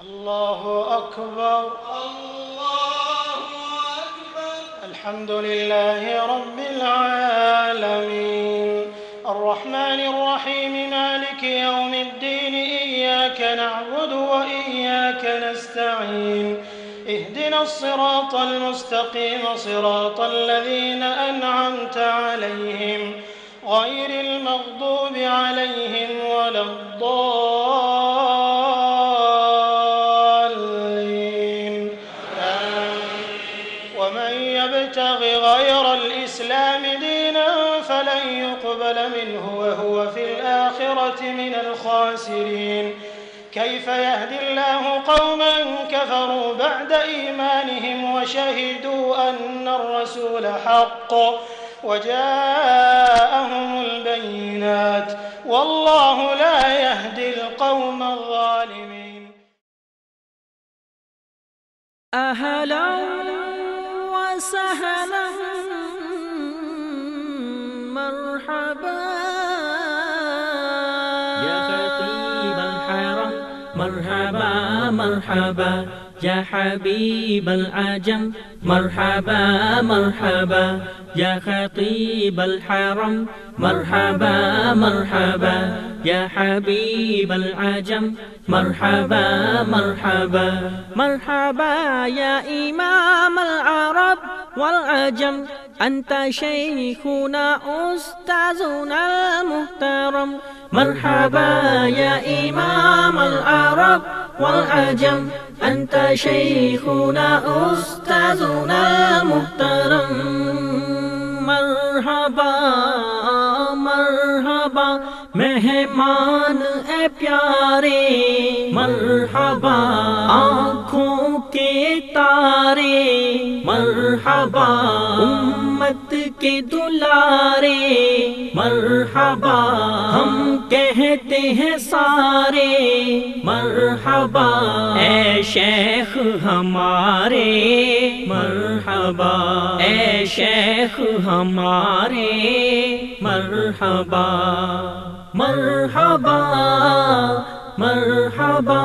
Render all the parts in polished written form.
الله أكبر. الله أكبر. الحمد لله رب العالمين الرحمن الرحيم مالك يوم الدين إياك نعبد وإياك نستعين اهدنا الصراط المستقيم صراط الذين أنعمت عليهم غير المغضوب عليهم ولا الضالين ومن يبتغ غير الإسلام دينا فلن يقبل منه وهو في الآخرة من الخاسرين كيف يهدي الله قوما كفروا بعد إيمانهم وشهدوا أن الرسول حق وجاءهم البينات والله لا يهدي القوم الظالمين. أهلا وسهلا مرحبا يا خطيب الحرم مرحبا مرحبا يا حبيب العجم مرحبا مرحبا يا خطيب الحرم مرحبا مرحبا يا حبيب العجم مرحبا مرحبا مرحبا يا إمام العرب والعجم أنت شيخنا أستاذنا المحترم مرحبا يا إمام العرب والعجم أنت شيخنا أستاذنا المحترم مرحبا مرحبا مہمان اے پیارے مرحبا آنکھوں کے تارے مرحبا امت کے دلارے مرحبا ہم کہتے ہیں سارے مرحبا اے شیخ ہمارے مرحبا اے شیخ ہمارے مرحبا مرحبا مرحبا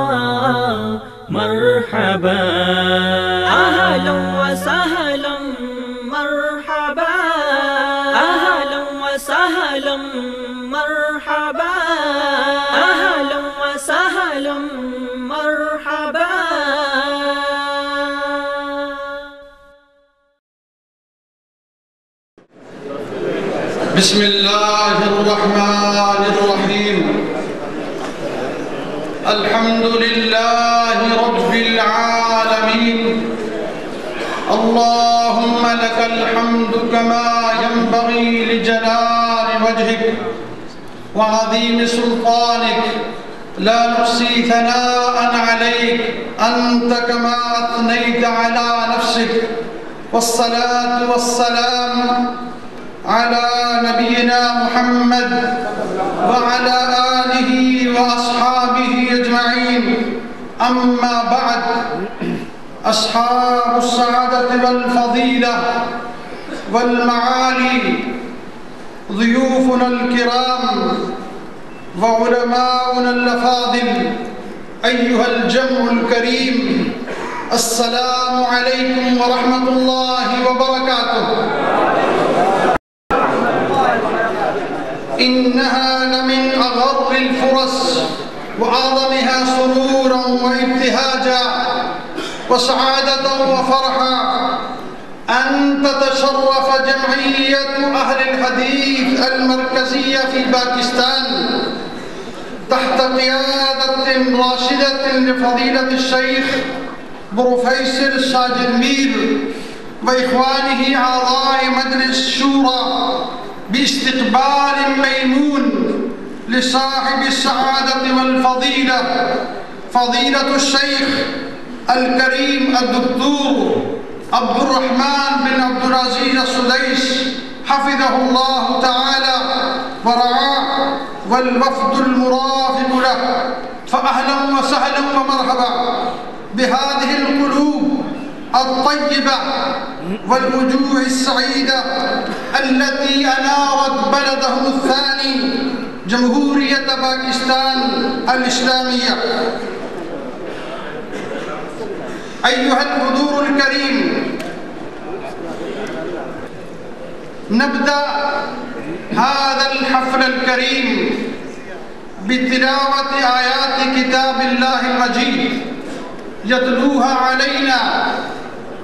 مرحبا أهلا وسهلا مرحبا أهلا وسهلا مرحبا أهلا وسهلا مرحبا. بسم الله الرحمن الرحيم الحمد لله رب العالمين اللهم لك الحمد كما ينبغي لجلال وجهك وعظيم سلطانك لا نحصي ثناء عليك أنت كما أثنيت على نفسك والصلاة والسلام على نبينا محمد وعلى آله وأصحابه أجمعين أما بعد أصحاب السعادة والفضيلة والمعالي ضيوفنا الكرام وعلماؤنا الأفاضل أيها الجمع الكريم السلام عليكم ورحمة الله وبركاته. إنها لمن أغر الفرص وأعظمها سرورا وابتهاجا وسعادة وفرحا أن تتشرف جمعية أهل الحديث المركزية في باكستان تحت قيادة راشدة لفضيلة الشيخ بروفيسور ساجد میر وإخوانه أعضاء مجلس الشورى باستقبال ميمون لصاحب السعادة والفضيلة فضيلة الشيخ الكريم الدكتور عبد الرحمن بن عبد العزيز السديس حفظه الله تعالى ورعاه والوفد المرافق له فأهلا وسهلا ومرحبا بهذه القلوب الطيبة والوجوه السعيدة التي أنارت بلده الثاني جمهورية باكستان الإسلامية. أيها الحضور الكريم، نبدأ هذا الحفل الكريم بتلاوة آيات كتاب الله المجيد يتلوها علينا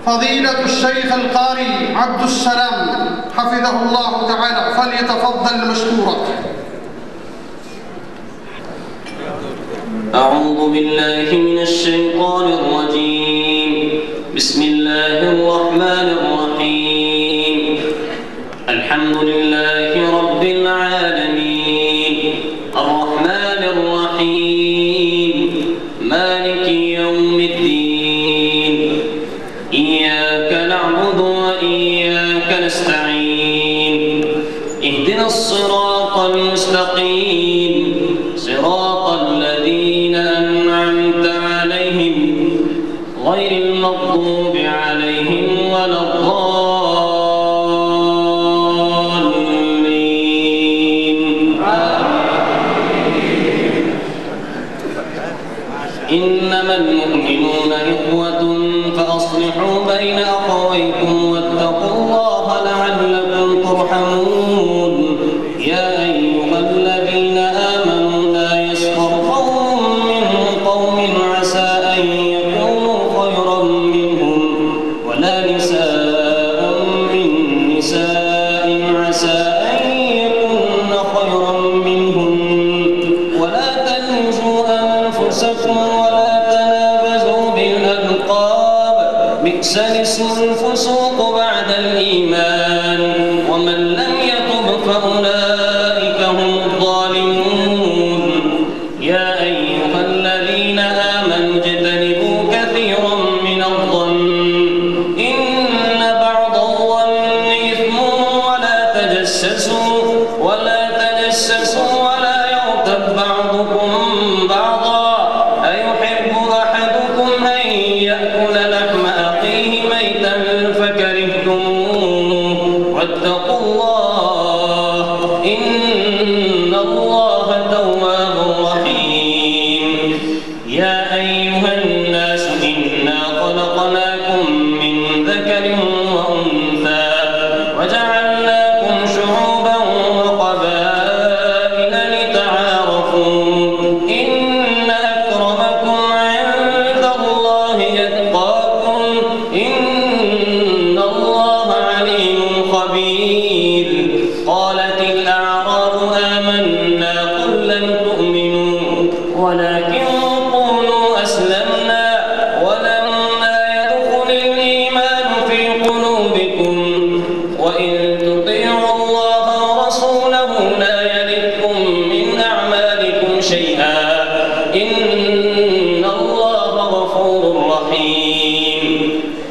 فضيلة الشيخ القاري عبد السلام حفظه الله تعالى، فليتفضل مشكورا. أعوذ بالله من الشيطان الرجيم. بسم الله الرحمن الرحيم. الحمد لله رب العالمين الرحمن الرحيم مالك يوم الدين إياك نعبد وإياك نستعين اهدنا الصراط المستقيم صراط الذين أنعمت عليهم غير المغضوب عليهم ولا الضالين. إنما المؤمنون إخوة فأصلحوا بين أخويكم واتقوا الله لعلكم ترحمون. يا أيها الذين آمنوا لا يسخر قوم من قوم عسى أن يكونوا خيرا منهم ولا نساء من نساء عسى أن يكون خيرا منهم ولا تلمزوا أنفسكم ولا تنابزوا بالألقاب بئس الاسم الفسوق بعد الإيمان ومن لم يتب فأولئك هم الظالمون. يا أيها الذين آمنوا اجتنبوا كثيرا من الظن إن بعض الظن إثم ولا تجسسوا ولا يغتب بعضكم بعضا أيحب أحدكم أن يأكل لحم أخيه ميتا فكرهتموه واتقوا الله إن الله تواب رحيم. يا أيها الناس إنا خلقناكم من ذكر وأنثى وجعلناكم شعوبا وقبائل لتعارفوا إن أكرمكم عند الله يتقاكم إن الله عليم خبير. قالت الأعراب آمنا قل لم تؤمنوا ولكن قولوا أسلمنا ولما يدخل الإيمان في قلوبكم وإن تطيعوا الله ورسوله لا يلدكم من أعمالكم شيئا إن الله غفور رحيم.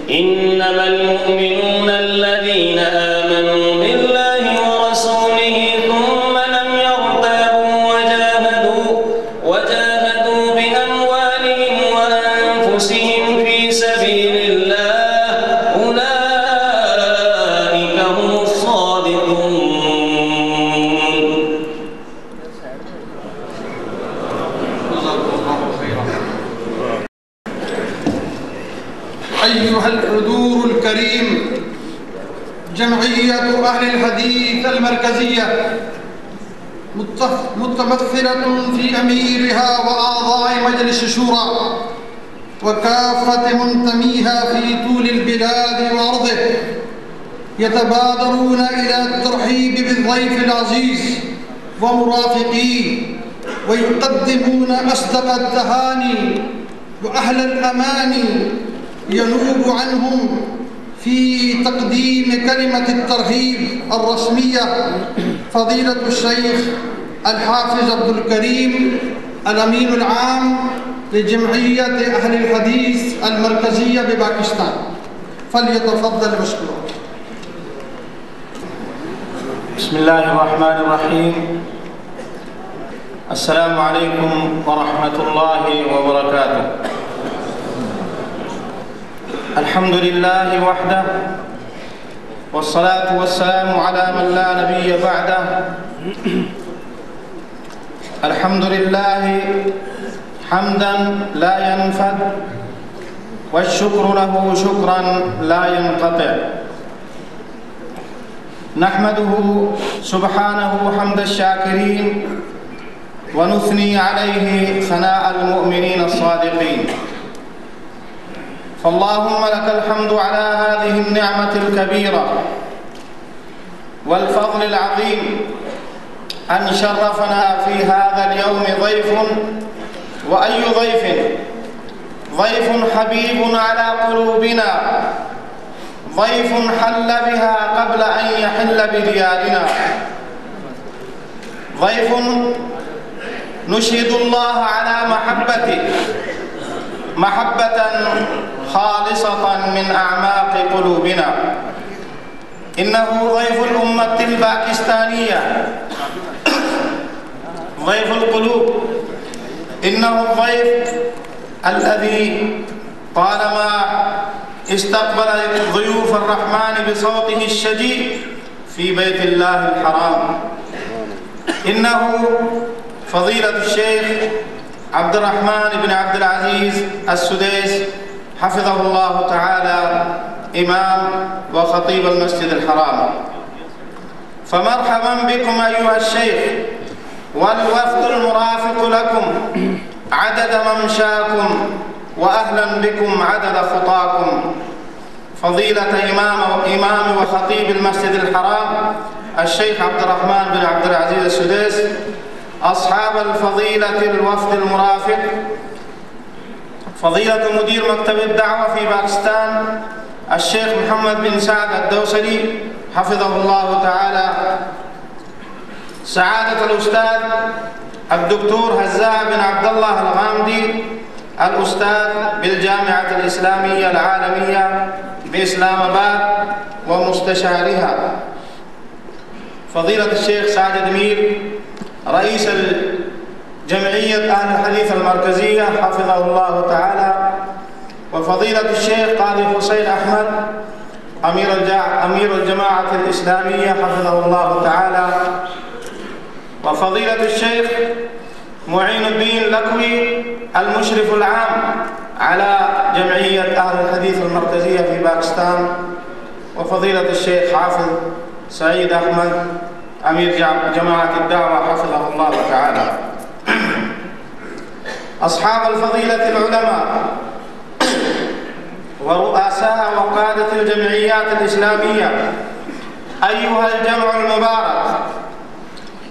إنما المؤمنون الذين آمنوا بالله ورسوله ثم لم يرتابوا وجاهدوا بأموالهم وأنفسهم في سبيل الله أولئك هم الصادقون. أيها الحضور الكريم، جمعية أهل الحديث المركزية متمثلة في أميرها وأعضاء مجلس الشورى وكافة منتميها في طول البلاد وأرضه يتبادرون إلى الترحيب بالضيف العزيز ومرافقيه ويقدمون أصدق التهاني وأهل الأماني ينوب عنهم في تقديم كلمة الترحيب الرسمية فضيلة الشيخ الحافظ عبد الكريم الأمين العام لجمعية أهل الحديث المركزية بباكستان، فليتفضل مشكورا. بسم الله الرحمن الرحيم. السلام عليكم ورحمة الله وبركاته. الحمد لله وحده والصلاة والسلام على من لا نبي بعده. الحمد لله حمدا لا ينفد والشكر له شكرا لا ينقطع. نحمده سبحانه حمد الشاكرين ونثني عليه ثناء المؤمنين الصادقين. فاللهم لك الحمد على هذه النعمة الكبيرة والفضل العظيم أن شرفنا في هذا اليوم ضيف، وأي ضيف؟ ضيف حبيب على قلوبنا، ضيف حل بها قبل أن يحل بديارنا، ضيف نشهد الله على محبته محبة خالصة من أعماق قلوبنا. إنه ضيف الأمة الباكستانية، ضيف القلوب، إنه الضيف الذي طالما استقبل ضيوف الرحمن بصوته الشجي في بيت الله الحرام. إنه فضيلة الشيخ عبد الرحمن بن عبد العزيز السديس حفظه الله تعالى، إمام وخطيب المسجد الحرام. فمرحبا بكم أيها الشيخ والوفد المرافق لكم عدد ممشاكم، وأهلا بكم عدد خطاكم. فضيلة إمام وخطيب المسجد الحرام الشيخ عبد الرحمن بن عبد العزيز السديس، أصحاب الفضيلة الوفد المرافق، فضيلة مدير مكتب الدعوة في باكستان الشيخ محمد بن سعد الدوسري حفظه الله تعالى، سعادة الأستاذ الدكتور هزاع بن عبد الله الغامدي الأستاذ بالجامعة الإسلامية العالمية بإسلام آباد ومستشارها، فضيلة الشيخ ساجد مير رئيس جمعية أهل الحديث المركزية حفظه الله تعالى، وفضيلة الشيخ قاضي حسين أحمد أمير الجماعة الإسلامية حفظه الله تعالى، وفضيلة الشيخ معين الدين لكوي المشرف العام على جمعية أهل الحديث المركزية في باكستان، وفضيلة الشيخ حافظ سعيد أحمد أمير جماعة الدعوة حفظه الله تعالى. أصحاب الفضيلة العلماء ورؤساء وقادة الجمعيات الإسلامية، أيها الجمع المبارك،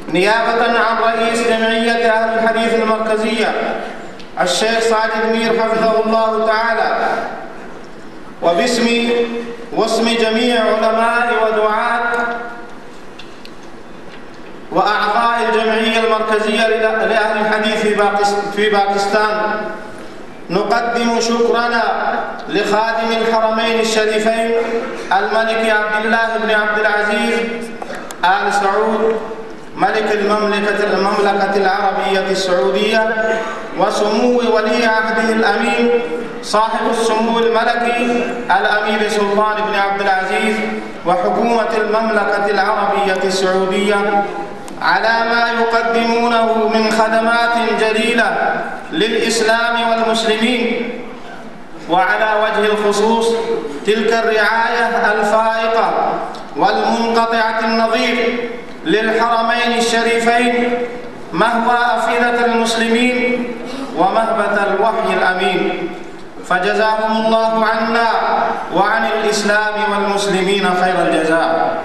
نيابة عن رئيس جمعية أهل الحديث المركزية الشيخ ساجد مير حفظه الله تعالى، وباسمي واسم جميع علماء ودعاة وأعضاء الجمعية المركزية لأهل الحديث في باكستان، نقدم شكرنا لخادم الحرمين الشريفين الملك عبد الله بن عبد العزيز آل سعود ملك المملكة العربية السعودية، وسمو ولي عهده الأمين صاحب السمو الملكي الأمير سلطان بن عبد العزيز وحكومة المملكة العربية السعودية على ما يقدمونه من خدمات جليلة للإسلام والمسلمين، وعلى وجه الخصوص تلك الرعاية الفائقة والمنقطعة النظير للحرمين الشريفين مهوى أفئدة المسلمين ومهبة الوحي الأمين، فجزاهم الله عنا وعن الإسلام والمسلمين خير الجزاء.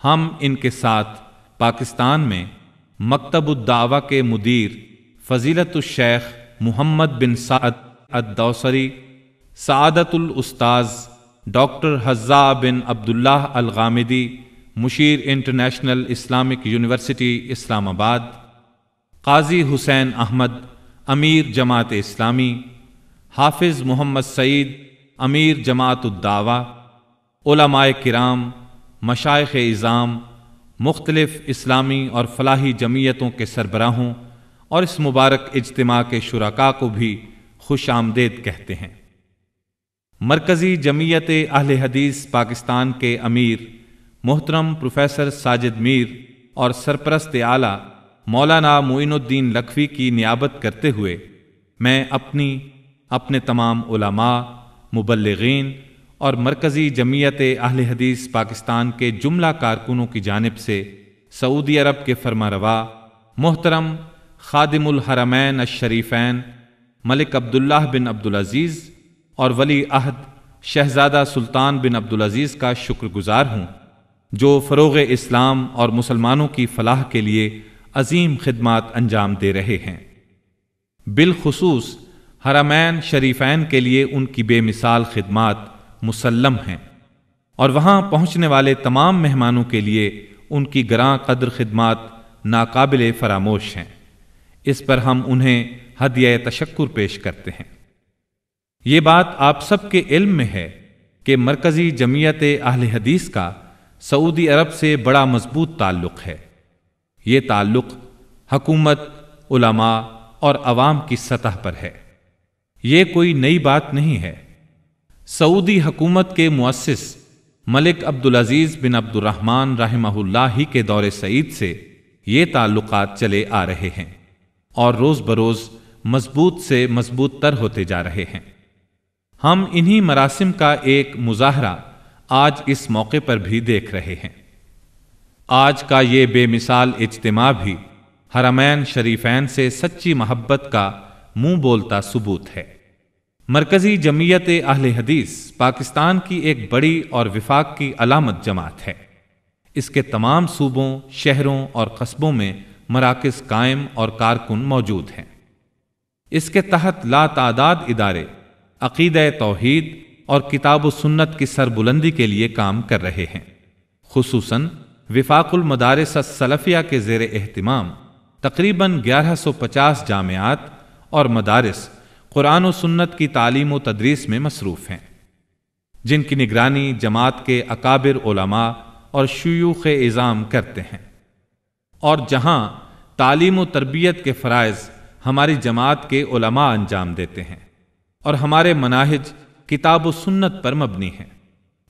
ہم ان کے ساتھ پاکستان میں مکتب الدعوہ کے مدیر فضیلت الشیخ محمد بن سعد الدوسری، سعادت الاستاذ ڈاکٹر حزا بن عبداللہ الغامدی، مشیر انٹرنیشنل اسلامک یونیورسٹی اسلام آباد، قاضی حسین احمد امیر جماعت اسلامی، حافظ محمد سعید امیر جماعت الدعوہ، علماء کرام، مشائخ اعظام، مختلف اسلامی اور فلاحی جمعیتوں کے سربراہوں اور اس مبارک اجتماع کے شرکاء کو بھی خوش آمدید کہتے ہیں۔ مرکزی جمعیت اہل حدیث پاکستان کے امیر محترم پروفیسر ساجد میر اور سرپرست اعلیٰ مولانا معین الدین لکھوی کی نیابت کرتے ہوئے میں اپنے تمام علماء، مبلغین اور مرکزی جمعیت اہل حدیث پاکستان کے جملہ کارکنوں کی جانب سے سعودی عرب کے فرمانروا محترم خادم الحرمین الشریفین ملک عبداللہ بن عبدالعزیز اور ولی عہد شہزادہ سلطان بن عبدالعزیز کا شکر گزار ہوں، جو فروغ اسلام اور مسلمانوں کی فلاح کے لیے عظیم خدمات انجام دے رہے ہیں۔ بالخصوص حرمین شریفین کے لیے ان کی بے مثال خدمات مسلم ہیں، اور وہاں پہنچنے والے تمام مہمانوں کے لیے ان کی گراں قدر خدمات ناقابل فراموش ہیں۔ اس پر ہم انہیں ہدیہ تشکر پیش کرتے ہیں۔ یہ بات آپ سب کے علم میں ہے کہ مرکزی جمعیت اہل حدیث کا سعودی عرب سے بڑا مضبوط تعلق ہے۔ یہ تعلق حکومت، علماء اور عوام کی سطح پر ہے۔ یہ کوئی نئی بات نہیں ہے۔ سعودی حکومت کے مؤسس ملک عبدالعزیز بن عبد الرحمن رحمہ اللہ ہی کے دور سعید سے یہ تعلقات چلے آ رہے ہیں اور روز بروز مضبوط سے مضبوط تر ہوتے جا رہے ہیں۔ ہم انہی مراسم کا ایک مظاہرہ آج اس موقع پر بھی دیکھ رہے ہیں۔ آج کا یہ بے مثال اجتماع بھی حرمین شریفین سے سچی محبت کا منہ بولتا ثبوت ہے۔ مرکزی جمعیت اہل حدیث پاکستان کی ایک بڑی اور وفاق کی علامت جماعت ہے۔ اس کے تمام صوبوں، شہروں اور قصبوں میں مراکز قائم اور کارکن موجود ہیں۔ اس کے تحت لا تعداد ادارے عقیدہ توحید اور کتاب و سنت کی سربلندی کے لیے کام کر رہے ہیں۔ خصوصاً وفاق المدارس السلفیہ کے زیر اہتمام تقریباً 1150 جامعات اور مدارس قرآن و سنت کی تعلیم و تدریس میں مصروف ہیں، جن کی نگرانی جماعت کے اکابر علماء اور شیوخ اعظام کرتے ہیں، اور جہاں تعلیم و تربیت کے فرائض ہماری جماعت کے علماء انجام دیتے ہیں، اور ہمارے مناہج کتاب و سنت پر مبنی ہیں،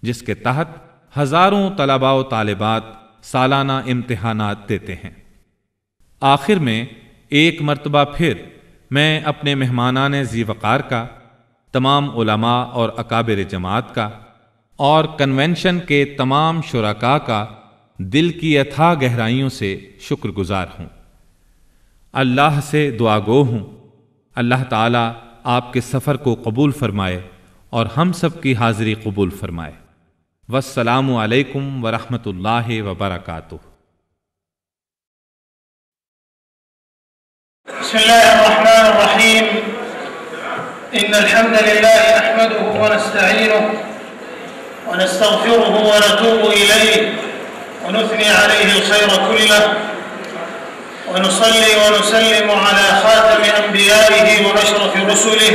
جس کے تحت ہزاروں طلباء و طالبات سالانہ امتحانات دیتے ہیں۔ آخر میں ایک مرتبہ پھر میں اپنے مہمانان ذی وقار کا، تمام علماء اور اکابر جماعت کا اور کنونشن کے تمام شرکاء کا دل کی اتھاہ گہرائیوں سے شکر گزار ہوں۔ اللہ سے دعا گو ہوں اللہ تعالیٰ آپ کے سفر کو قبول فرمائے اور ہم سب کی حاضری قبول فرمائے۔ والسلام علیکم ورحمۃ اللہ وبرکاتہ۔ بسم الله الرحمن الرحيم إن الحمد لله نحمده ونستعينه ونستغفره ونتوب إليه ونثني عليه الخير كله ونصلي ونسلم على خاتم أنبيائه وأشرف رسله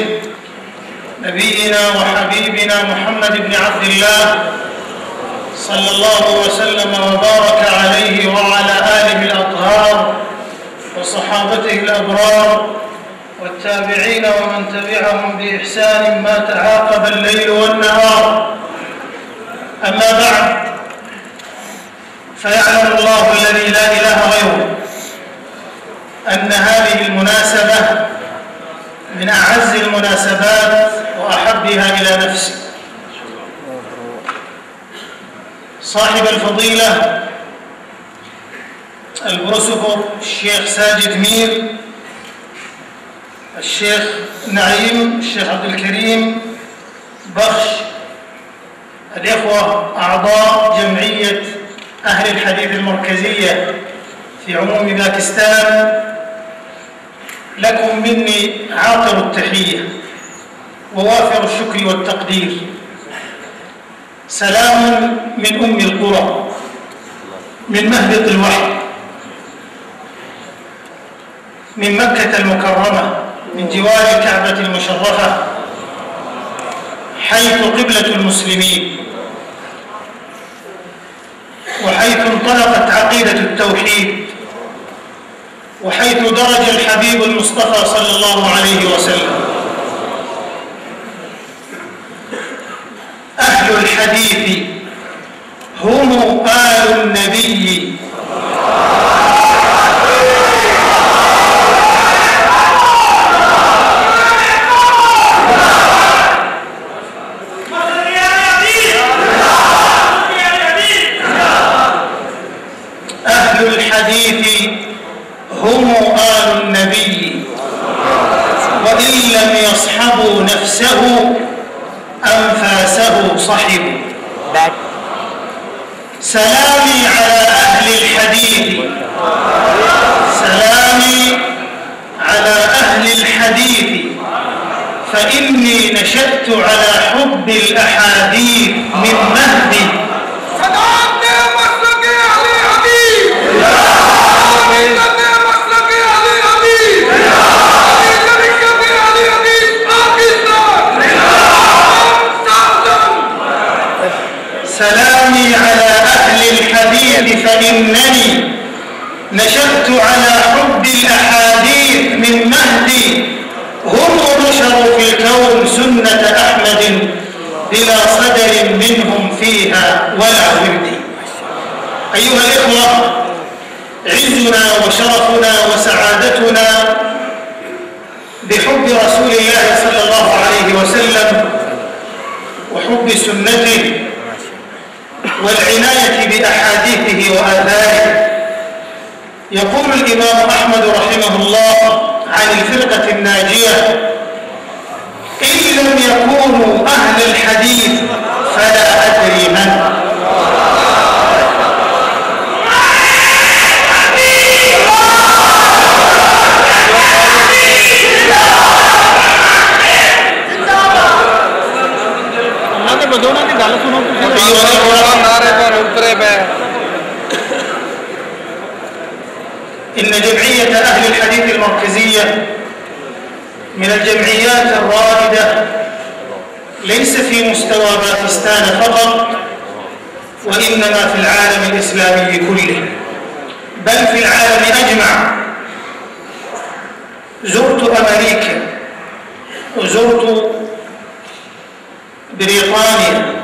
نبينا وحبيبنا محمد بن عبد الله صلى الله وسلم وبارك عليه وعلى آله الأطهار وصحابته الأبرار والتابعين ومن تبعهم بإحسان ما تعاقب الليل والنهار. أما بعد فيعلم الله الذي لا إله غيره أن هذه المناسبة من أعز المناسبات وأحبها إلى نفسي. صاحب الفضيلة البروسوفر الشيخ ساجد مير، الشيخ نعيم، الشيخ عبد الكريم بخش، الإخوة أعضاء جمعية أهل الحديث المركزية في عموم باكستان، لكم مني عاطر التحية ووافر الشكر والتقدير. سلام من أم القرى، من مهبط الوحي، من مكة المكرمة، من جوار الكعبة المشرفة، حيث قبلة المسلمين، وحيث انطلقت عقيدة التوحيد، وحيث درج الحبيب المصطفى صلى الله عليه وسلم. أهل الحديث هم آل النبي وإن لم يصحبوا نفسه أنفاسه صحبوا. سلامي على أهل الحديث، سلامي على أهل الحديث، فإني نشأت على حب الأحاديث من مهدي. سلامي على أهل الحديث فإنني نشأت على حب الأحاديث من مهدي. هم نشروا في الكون سنة أحمد بلا صدر منهم فيها ولا ولد. أيها الإخوة، عزنا وشرفنا وسعادتنا بحب رسول الله صلى الله عليه وسلم وحب سنته والعناية بأحاديثه وآثاره. يقول الإمام أحمد رحمه الله عن الفرقة الناجية: إن لم يكونوا أهل الحديث فلا أدري من. إن جمعية أهل الحديث المركزية من الجمعيات الرائدة ليس في مستوى باكستان فقط، وإنما في العالم الإسلامي كله، بل في العالم أجمع. زرت أمريكا وزرت بريطانيا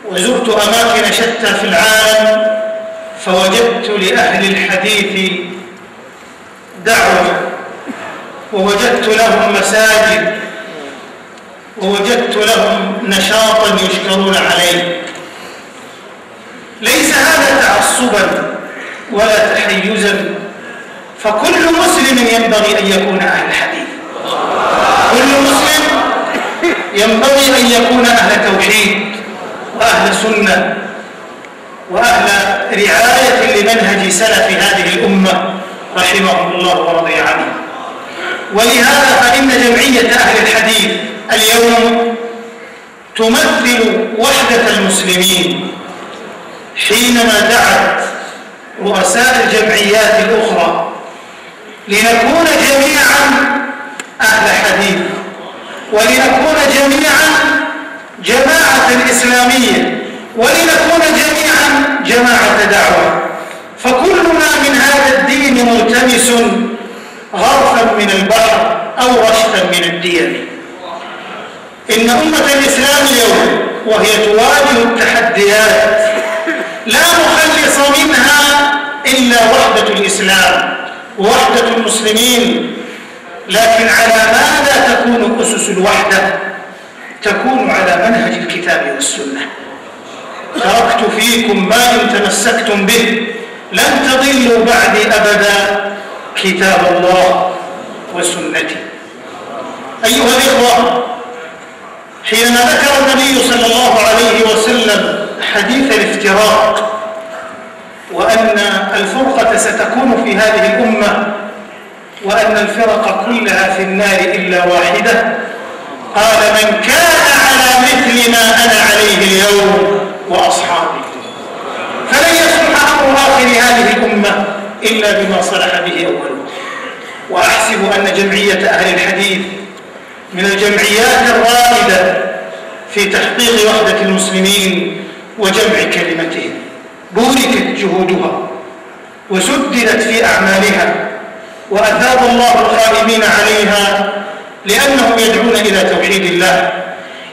وزرت أماكن شتى في العالم، فوجدت لأهل الحديث دعوة، ووجدت لهم مساجد، ووجدت لهم نشاطا يشكرون عليه. ليس هذا تعصبا ولا تحيزا، فكل مسلم ينبغي أن يكون أهل حديث، كل مسلم ينبغي أن يكون أهل توحيد وأهل سنة وأهل رعاية لمنهج سلف هذه الأمة رحمهم الله ورضي عنهم. ولهذا فإن جمعية أهل الحديث اليوم تمثل وحدة المسلمين حينما دعت رؤساء الجمعيات الأخرى لنكون جميعا أهل حديث، ولنكون جميعا جماعة إسلامية، ولنكون جميعا جماعة دعوة. فكلنا من هذا الدين ملتمس غرفا من البحر أو رشفا من الديم. إن أمة الإسلام اليوم وهي تواجه التحديات لا مخلص منها إلا وحدة الإسلام ووحدة المسلمين. لكن على ماذا تكون أسس الوحدة؟ تكون على منهج الكتاب والسنة. تركت فيكم ما إن تمسكتم به لن تضلوا بعدي أبدا، كتاب الله وسنتي. أيها الإخوة، حينما ذكر النبي صلى الله عليه وسلم حديث الافتراق وأن الفرقة ستكون في هذه الأمة وأن الفرق كلها في النار إلا واحدة، قال: من كان على مثل ما أنا عليه اليوم وأصحابي. فلن يصلح أمر آخر هذه الأمة إلا بما صلح به أوله. وأحسب أن جمعية أهل الحديث من الجمعيات الرائدة في تحقيق وحدة المسلمين وجمع كلمتهم، بوركت جهودها وسددت في أعمالها، وأثاب الله القائمين عليها لأنهم يدعون إلى توحيد الله،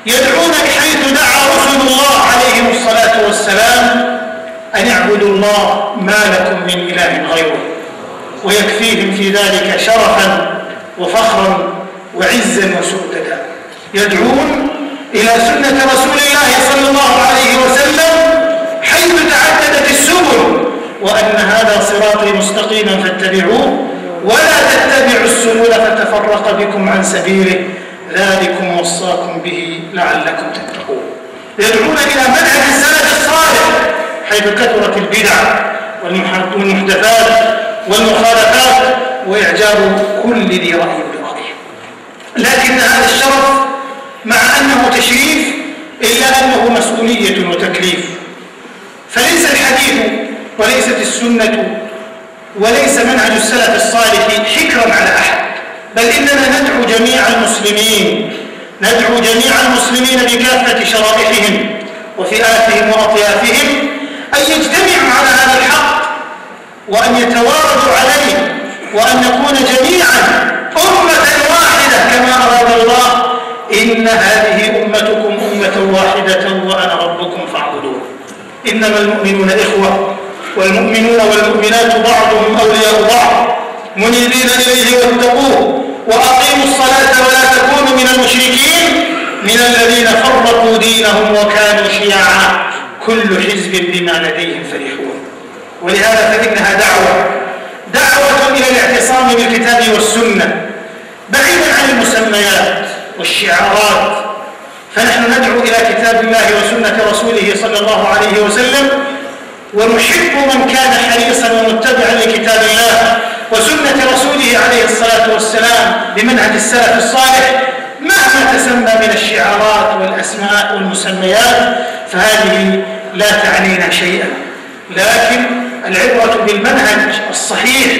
يدعون بحيث دعا رسول الله عليهم الصلاة والسلام أن يعبدوا الله ما لكم من إله غيره، ويكفيهم في ذلك شرفا وفخرا وعزا وسؤددا. يدعون إلى سنة رسول الله صلى الله عليه وسلم حيث تعددت السبل، وأن هذا صراطي مستقيما فاتبعوه ولا تتبعوا السبل فتفرق بكم عن سبيله، ذلكم وصاكم به لعلكم تتقون. يدعون إلى منهج السلف الصالح حيث كثرت البدع والمحدثات والمخالفات وإعجاب كل ذي رأي برأيه. لكن هذا الشرف مع أنه تشريف إلا أنه مسؤولية وتكليف، فليس الحديث وليست السنة وليس منهج السلف الصالح حكرا على أحد، بل إننا ندعو جميع المسلمين بكافة شرائحهم وفئاتهم وأطيافهم أن يجتمعوا على هذا الحق وأن يتواردوا عليه، وأن نكون جميعا أمة واحدة كما أراد الله: إن هذه أمتكم أمة واحدة وأنا ربكم فاعبدون. إنما المؤمنون إخوة، والمؤمنون والمؤمنات بعضهم أولياء بعض، منيبين إليه واتقوه، وأقيموا الصلاة ولا تكونوا من المشركين من الذين فرقوا دينهم وكانوا شيعا كل حزب بما لديهم فرحون. ولهذا فإنها دعوة إلى الاعتصام بالكتاب والسنة بعيدا عن المسميات والشعارات، فنحن ندعو إلى كتاب الله وسنة رسوله صلى الله عليه وسلم، ونحب من كان حريصا ومتبعا لكتاب الله وسنة رسوله عليه الصلاة والسلام بمنهج السلف الصالح مهما تسمى من الشعارات والأسماء والمسميات، فهذه لا تعنينا شيئا، لكن العبرة بالمنهج الصحيح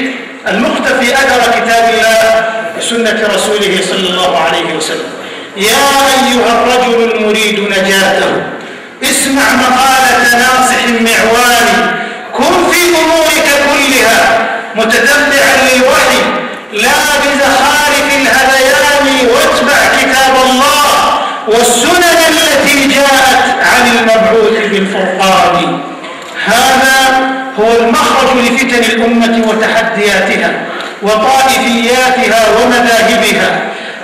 المقتفي أثر كتاب الله وسنة رسوله صلى الله عليه وسلم. يا أيها الرجل المريد نجاته اسمع مقالة ناصح معواني، كن في أمورك كلها متتبعا للوحي لا بزخارف الهذيان، واتبع كتاب الله والسنن التي جاءت عن المبعوث بالفرقان. هذا هو المخرج لفتن الأمة وتحدياتها وطائفياتها ومذاهبها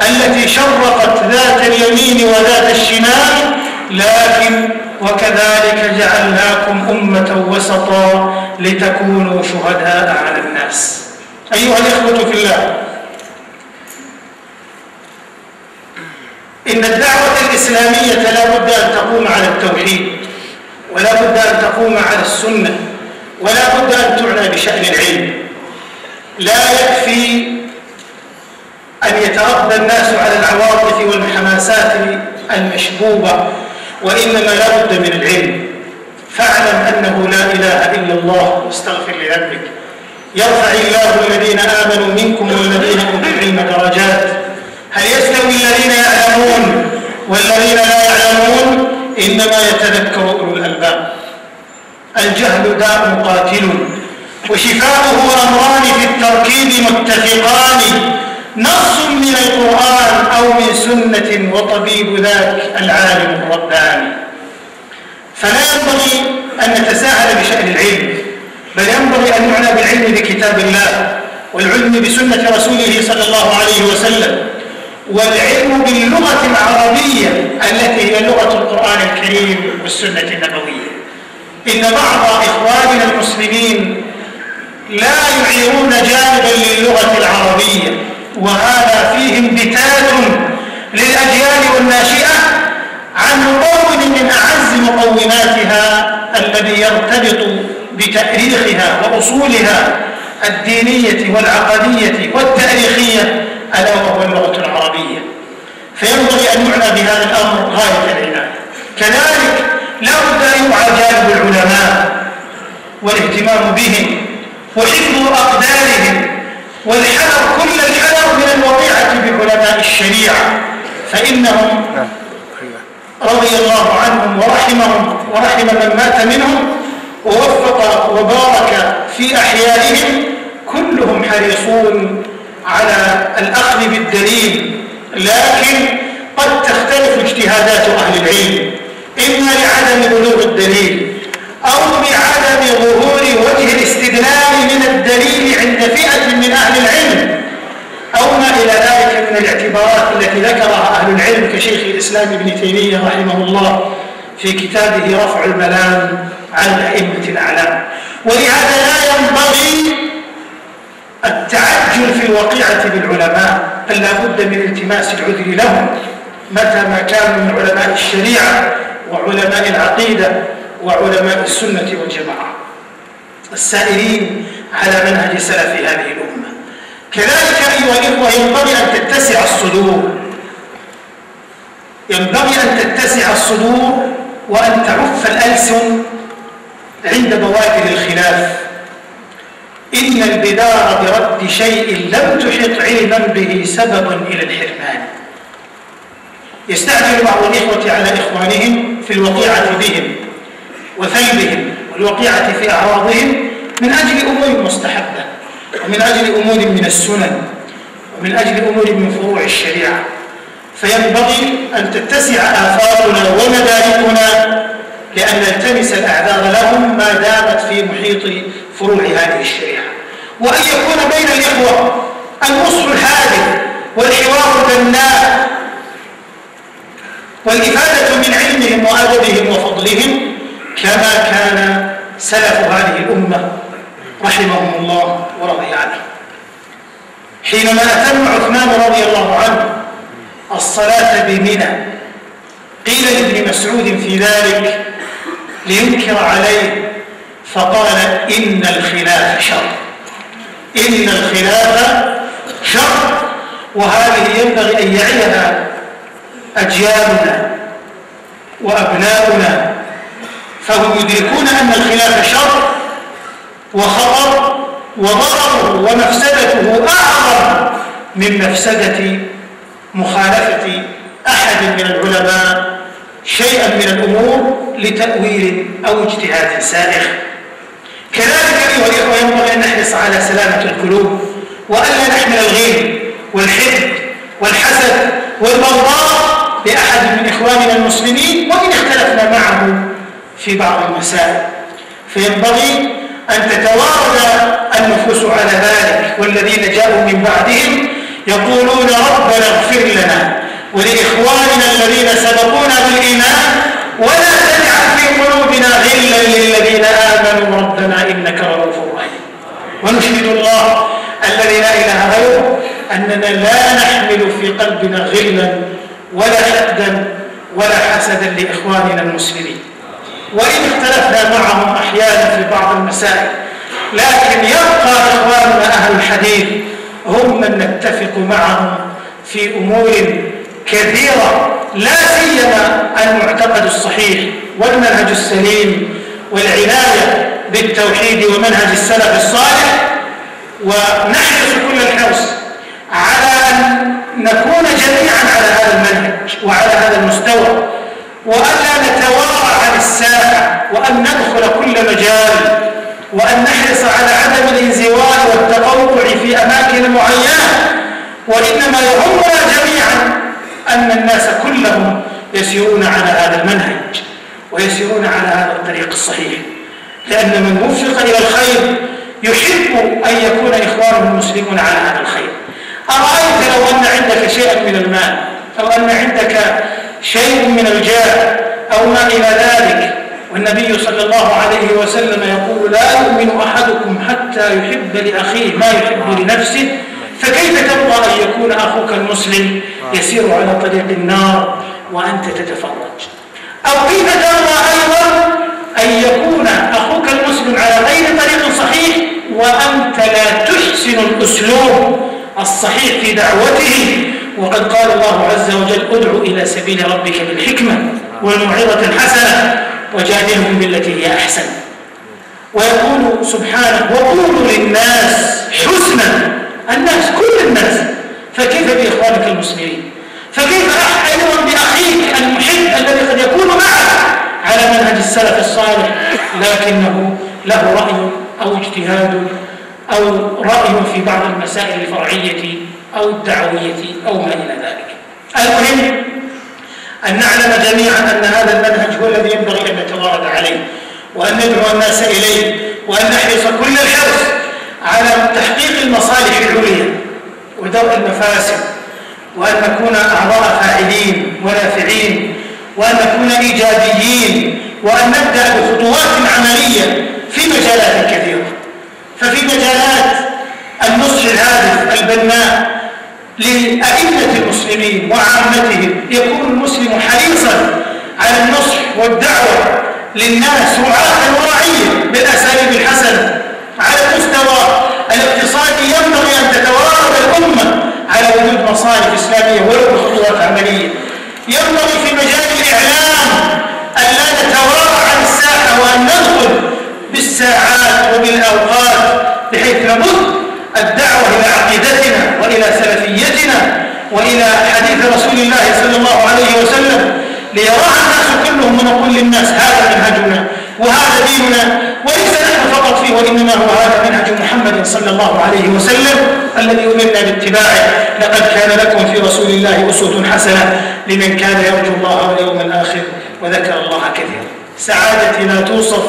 التي شرقت ذات اليمين وذات الشمال، لكن وكذلك جعلناكم أمة وسطا لتكونوا شهداء على الناس. أيها الإخوة في الله، إن الدعوة الإسلامية لا بد أن تقوم على التوحيد، ولا بد أن تقوم على السنة، ولا بد أن تعنى بشأن العلم. لا يكفي أن يتربى الناس على العواطف والحماسات المشبوبة، وإنما لا بد من العلم. فاعلم أنه لا إله إلا الله واستغفر لذنبك. يرفع الله الذين آمنوا منكم والذين أوتوا العلم درجات. هل يستوي الذين يعلمون والذين لا يعلمون؟ إنما يتذكر أولو الألباب. الجهل داء قاتل وشفاؤه أمران في التركيب متفقان، نص من القرآن أو من سنة وطبيب ذاك العالم الرباني. فلا ينبغي أن نتساهل بشأن العلم، بل ينبغي أن نعنى بالعلم بكتاب الله والعلم بسنة رسوله صلى الله عليه وسلم، والعلم باللغة العربية التي هي لغة القرآن الكريم والسنة النبوية. إن بعض إخواننا المسلمين لا يعيرون جانبا للغة العربية، وهذا فيه انبتات للأجيال والناشئة عن مقوم من أعز مقوماتها تاريخها وأصولها الدينية والعقدية والتاريخية، ألا وهو اللغة العربية. فينبغي أن نعنى بهذا الأمر غاية العناية. كذلك لا بد أن يوعى جانب العلماء والاهتمام بهم وحفظ أقدارهم والحذر كل الحذر من الوقيعة بعلماء الشريعة، فإنهم رضي الله عنهم ورحم من مات منهم ووفق وبارك في أحيائهم، كلهم حريصون على الأخذ بالدليل، لكن قد تختلف اجتهادات أهل العلم، إما لعدم بلوغ الدليل أو بعدم ظهور وجه الاستدلال من الدليل عند فئة من أهل العلم، أو ما إلى ذلك من الاعتبارات التي ذكرها أهل العلم كشيخ الإسلام ابن تيمية رحمه الله في كتابه رفع الملام عن الأئمة الأعلام. ولهذا لا ينبغي التعجل في الوقيعة بالعلماء، بل لا بد من التماس العذر لهم متى ما كانوا من علماء الشريعة وعلماء العقيدة وعلماء السنة والجماعة السائرين على منهج سلف هذه الأمة. كذلك أيها الإخوة ينبغي أن تتسع الصدور، ينبغي أن تتسع الصدور وأن تعف الألسن عند بوادر الخلاف. إن البدار برد شيء لم تحط علما به سبب إلى الحرمان. يستعجل بعض الإخوة على إخوانهم في الوقيعة بهم وثلبهم والوقيعة في أعراضهم من أجل أمور مستحبة ومن أجل أمور من السنن ومن أجل أمور من فروع الشريعة، فينبغي أن تتسع آفاقنا ومداركنا لأن نلتمس الأعذار لهم ما دامت في محيط فروع هذه الشريعة، وأن يكون بين الإخوة النصح الحادث والحوار البناء والإفادة من علمهم وأدبهم وفضلهم كما كان سلف هذه الأمة رحمهم الله ورضي عنهم. حينما أتم عثمان رضي الله عنه الصلاة بمنى قيل لابن مسعود في ذلك لينكر عليه فقال إن الخلاف شر، إن الخلاف شر، وهذه ينبغي أن يعيها أجيالنا وأبناؤنا، فهم يدركون أن الخلاف شر وخطر وضرره ومفسدته أعظم من مفسدة مخالفة أحد من العلماء شيئا من الأمور لتأويل أو اجتهاد سائغ. كذلك أيها الإخوة ينبغي أن نحرص على سلامة القلوب وألا نحمل الغيظ والحقد والحسد والبغضاء لأحد من إخواننا المسلمين وإن اختلفنا معه في بعض المسائل، فينبغي أن تتوارد النفوس على ذلك. والذين جاءوا من بعدهم يقولون ربنا اغفر لنا ولإخواننا الذين سبقونا بالإيمان ولا تجعل في قلوبنا غلا للذين آمنوا ربنا إنك رؤوف رحيم. ونشهد الله الذي لا إله غيره أننا لا نحمل في قلبنا غلا ولا حقدا ولا حسدا لإخواننا المسلمين، وإن اختلفنا معهم أحيانا في بعض المسائل، لكن يبقى إخواننا أهل الحديث هم من نتفق معهم في أمور كثيرة، لا سيما المعتقد الصحيح والمنهج السليم والعناية بالتوحيد ومنهج السلف الصالح. ونحرص كل الحرص على أن نكون جميعا على هذا المنهج وعلى هذا المستوى، وألا نتوارى عن الساحة، وأن ندخل كل مجال، وأن نحرص على عدم الانزواء والتقوقع في أماكن معينة، وإنما يهمنا جميعا أن الناس كلهم يسيرون على هذا المنهج ويسيرون على هذا الطريق الصحيح، لأن من وفق إلى الخير يحب أن يكون إخوانه المسلمون على هذا الخير. أرأيت لو أن عندك شيئا من المال أو أن عندك شيء من الجاه أو ما إلى ذلك، والنبي صلى الله عليه وسلم يقول لا يؤمن أحدكم حتى يحب لأخيه ما يحب لنفسه، فكيف ترضى أن يكون أخوك المسلم يسير على طريق النار وأنت تتفرج؟ أو كيف ترضى أيضا أن يكون أخوك المسلم على غير طريق صحيح وأنت لا تحسن الأسلوب الصحيح في دعوته. وقد قال الله عز وجل: ادع إلى سبيل ربك بالحكمة والموعظة الحسنة وجادلهم بالتي هي أحسن. ويقول سبحانه: وقولوا للناس حسنا. الناس كل الناس، فكيف بإخوانك المسلمين؟ فكيف أيضا بأخيك المحب الذي قد يكون معك على منهج السلف الصالح لكنه له رأي أو اجتهاد أو رأي في بعض المسائل الفرعية أو الدعوية أو ما إلى ذلك. المهم أن نعلم جميعا أن هذا المنهج هو الذي ينبغي أن نتوارد عليه وأن ندعو الناس إليه وأن نحرص كل الحرص على تحقيق المصالح العليا ودرء المفاسد، وأن نكون أعضاء فاعلين ونافعين، وأن نكون إيجابيين، وأن نبدأ بخطوات عملية في مجالات كثيرة. ففي مجالات النصح الهادف البناء لأئمة المسلمين وعامتهم يكون المسلم حريصا على النصح والدعوة للناس رعاة وراعيا بالأساليب الحسنة. على المستوى الاقتصادي ينبغي أن تتوارد الأمة على وجود مصالح إسلامية ولو بخطوات عملية. ينبغي في مجال الإعلام أن لا نتوارى عن الساحة وأن ندخل بالساعات وبالأوقات بحيث نبث الدعوة إلى عقيدتنا وإلى سلفيتنا وإلى حديث رسول الله صلى الله عليه وسلم ليراها الناس كلهم ونقول للناس: هذا منهجنا وهذا ديننا، وليس نحن فقط فيه وإنما هو هذا منهج محمد صلى الله عليه وسلم الذي أمرنا باتباعه. لقد كان لكم في رسول الله أسوة حسنة لمن كان يرجو الله واليوم الآخر وذكر الله كثيرا. سعادتي لا توصف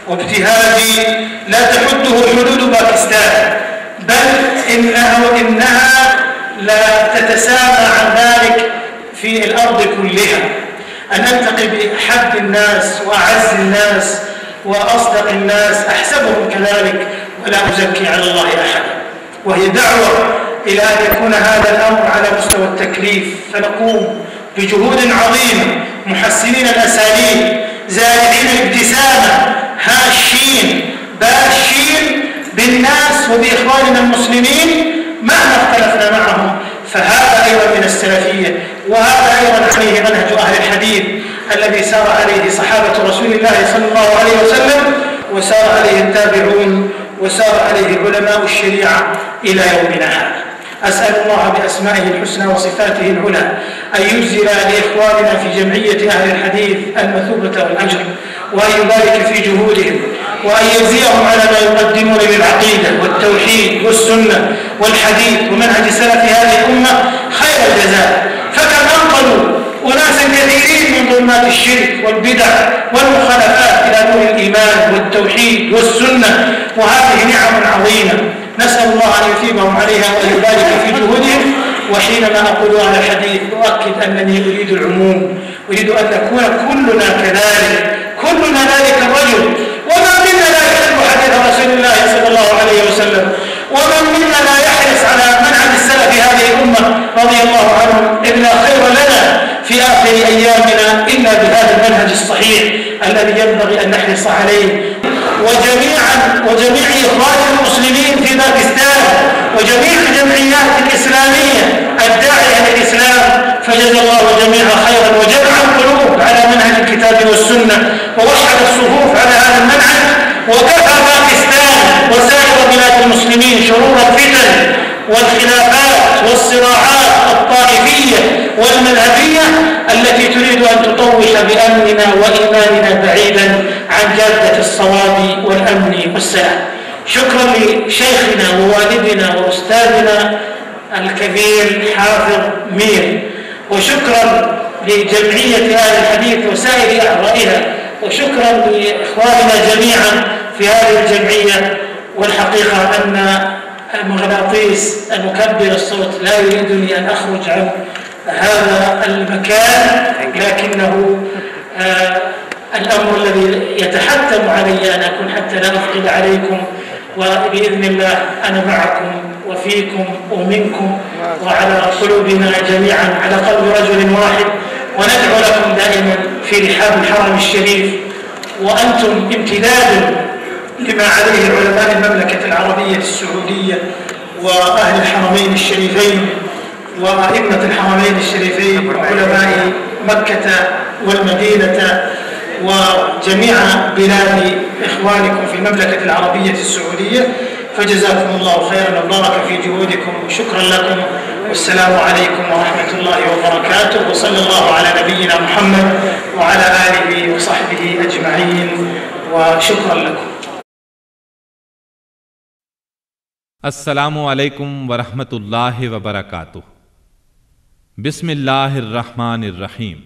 وابتهاجي لا تحده حدود باكستان، بل إنها لا تتسامى عن ذلك في الأرض كلها. أن نلتقي بأحب الناس وأعز الناس وأصدق الناس أحسبهم كذلك ولا أزكي على الله أحدا. وهي دعوة إلى أن يكون هذا الأمر على مستوى التكليف، فنقوم بجهود عظيمة محسنين الأساليب زارعين الابتسامة هاشين باشين بالناس وبإخواننا المسلمين مهما اختلفنا معهم. فهذا أيضا من السلفية، وهذا أيضا عليه منهج أهل الحديث الذي سار عليه صحابة رسول الله صلى الله عليه وسلم، وسار عليه التابعون، وسار عليه علماء الشريعة إلى يومنا هذا. أسأل الله بأسمائه الحسنى وصفاته العلى أن يجزل لإخواننا في جمعية أهل الحديث المثوبة والأجر، وأن يبارك في جهودهم، وأن يجزيهم على ما يقدمون للعقيدة والتوحيد والسنة والحديث ومنهج سلف هذه الأمة خير الجزاء. فكم أنقلوا أناسا كثيرين من ظلمات الشرك والبدع والمخالفات إلى نور الإيمان والتوحيد والسنة، وهذه نعم عظيمة نسأل الله أن يثيبهم عليها وأن يبارك في جهودهم. وحينما أقول على الحديث أؤكد أنني أريد العموم، أريد أن نكون كلنا كذلك، كلنا ذلك الرجل. ومن منا لا يحب حديث رسول الله صلى الله عليه وسلم، ومن منا لا يحرص على منهج السلف هذه الأمة رضي الله عنهم، إذ لا خير لنا في آخر أيامنا إلا بهذا المنهج الصحيح الذي ينبغي أن نحرص عليه. وجميع إخوان المسلمين في باكستان وجميع الجمعيات الإسلامية الداعية للإسلام، فجزا الله جميعا خيرا وجمع القلوب على منهج الكتاب والسنة ووحد الصفوف على هذا المنهج، وكفى باكستان وسائر بلاد المسلمين شرور الفتن والخلافات والصراعات الطائفية والمذهبية التي تريد أن تطوش بأمننا وإيماننا بعيدا عن جادة الصواب والأمن والسلام. شكرا لشيخنا ووالدنا وأستاذنا الكبير حافظ مير، وشكرا لجمعية أهل الحديث وسائر أعضائها، وشكرا لإخواننا جميعا في هذه الجمعية. والحقيقة أن المغناطيس المكبر الصوت لا يريدني أن أخرج عن هذا المكان، لكنه الأمر الذي يتحتم علي أن أكون حتى لا أثقل عليكم، وبإذن الله أنا معكم وفيكم ومنكم وعلى قلوبنا جميعا على قلب رجل واحد، وندعو لكم دائما في رحاب الحرم الشريف وأنتم امتداد لما عليه علماء المملكة العربية السعودية وأهل الحرمين الشريفين وأئمة الحرمين الشريفين وعلماء مكة والمدينة وجميع بلاد إخوانكم في المملكة العربية السعودية، فجزاكم الله خيرا وبارك في جهودكم وشكرا لكم، والسلام عليكم ورحمة الله وبركاته، وصلى الله على نبينا محمد وعلى آله وصحبه أجمعين، وشكرا لكم. السلام علیکم ورحمۃ اللہ وبرکاتہ۔ بسم اللہ الرحمن الرحیم۔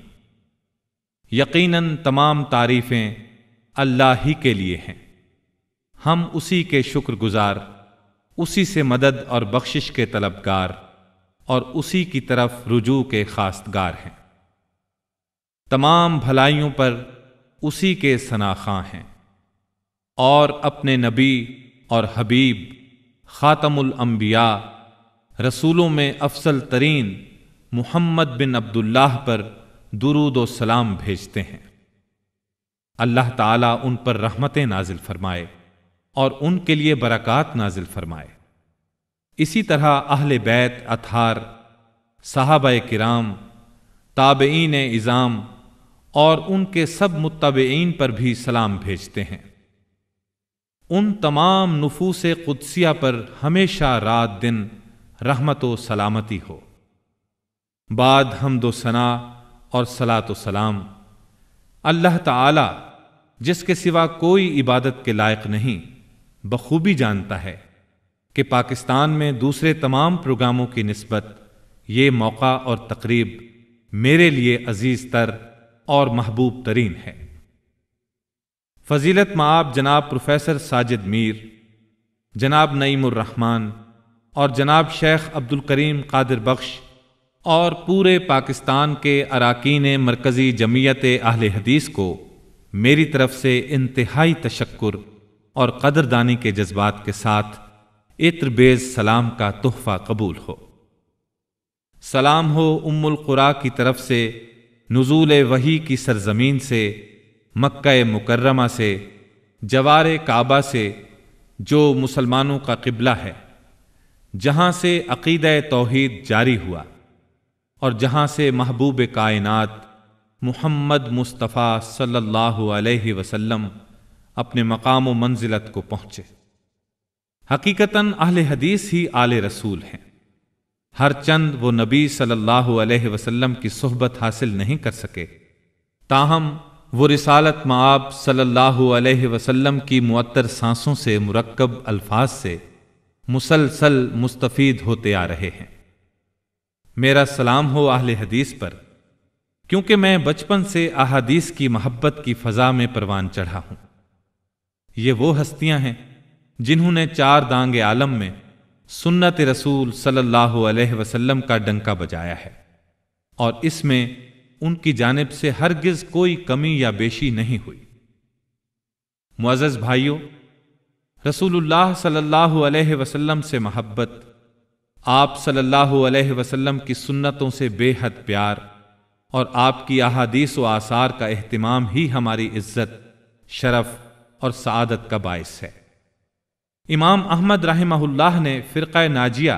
یقیناً تمام تعریفیں اللہ ہی کے لیے ہیں، ہم اسی کے شکر گزار، اسی سے مدد اور بخشش کے طلبگار اور اسی کی طرف رجوع کے خواستگار ہیں۔ تمام بھلائیوں پر اسی کے ثناخواں ہیں، اور اپنے نبی اور حبیب خاتم الانبیاء رسولوں میں افضل ترین محمد بن عبداللہ پر درود و سلام بھیجتے ہیں۔ اللہ تعالیٰ ان پر رحمتیں نازل فرمائے اور ان کے لیے برکات نازل فرمائے۔ اسی طرح اہل بیت اطہار، صحابہ کرام، تابعین اعظام اور ان کے سب متبعین پر بھی سلام بھیجتے ہیں۔ ان تمام نفوس قدسیہ پر ہمیشہ رات دن رحمت و سلامتی ہو۔ بعد حمد و ثنا اور صلاۃ و سلام اللہ تعالی جس کے سوا کوئی عبادت کے لائق نہیں بخوبی جانتا ہے کہ پاکستان میں دوسرے تمام پروگراموں کی نسبت یہ موقع اور تقریب میرے لیے عزیز تر اور محبوب ترین ہے۔ فضیلت مآب جناب پروفیسر ساجد میر، جناب نعیم الرحمن اور جناب شیخ عبدالکریم قادر بخش اور پورے پاکستان کے اراکین مرکزی جمعیت اہل حدیث کو میری طرف سے انتہائی تشکر اور قدردانی کے جذبات کے ساتھ عطر بیز سلام کا تحفہ قبول ہو۔ سلام ہو ام القریٰ کی طرف سے، نزول وحی کی سرزمین سے، مکہ مکرمہ سے، جوار کعبہ سے، جو مسلمانوں کا قبلہ ہے، جہاں سے عقیدہ توحید جاری ہوا اور جہاں سے محبوب کائنات محمد مصطفیٰ صلی اللہ علیہ وسلم اپنے مقام و منزلت کو پہنچے۔ حقیقتاً اہل حدیث ہی آل رسول ہیں، ہر چند وہ نبی صلی اللہ علیہ وسلم کی صحبت حاصل نہیں کر سکے، تاہم وہ رسالت مآب صلی اللہ علیہ وسلم کی معطر سانسوں سے مرکب الفاظ سے مسلسل مستفید ہوتے آ رہے ہیں۔ میرا سلام ہو اہل حدیث پر، کیونکہ میں بچپن سے احادیث کی محبت کی فضا میں پروان چڑھا ہوں۔ یہ وہ ہستیاں ہیں جنہوں نے چار دانگ عالم میں سنت رسول صلی اللہ علیہ وسلم کا ڈنکا بجایا ہے، اور اس میں ان کی جانب سے ہرگز کوئی کمی یا بیشی نہیں ہوئی۔ معزز بھائیوں، رسول اللہ صلی اللہ علیہ وسلم سے محبت، آپ صلی اللہ علیہ وسلم کی سنتوں سے بے حد پیار اور آپ کی احادیث و آثار کا اہتمام ہی ہماری عزت، شرف اور سعادت کا باعث ہے۔ امام احمد رحمہ اللہ نے فرقہ ناجیہ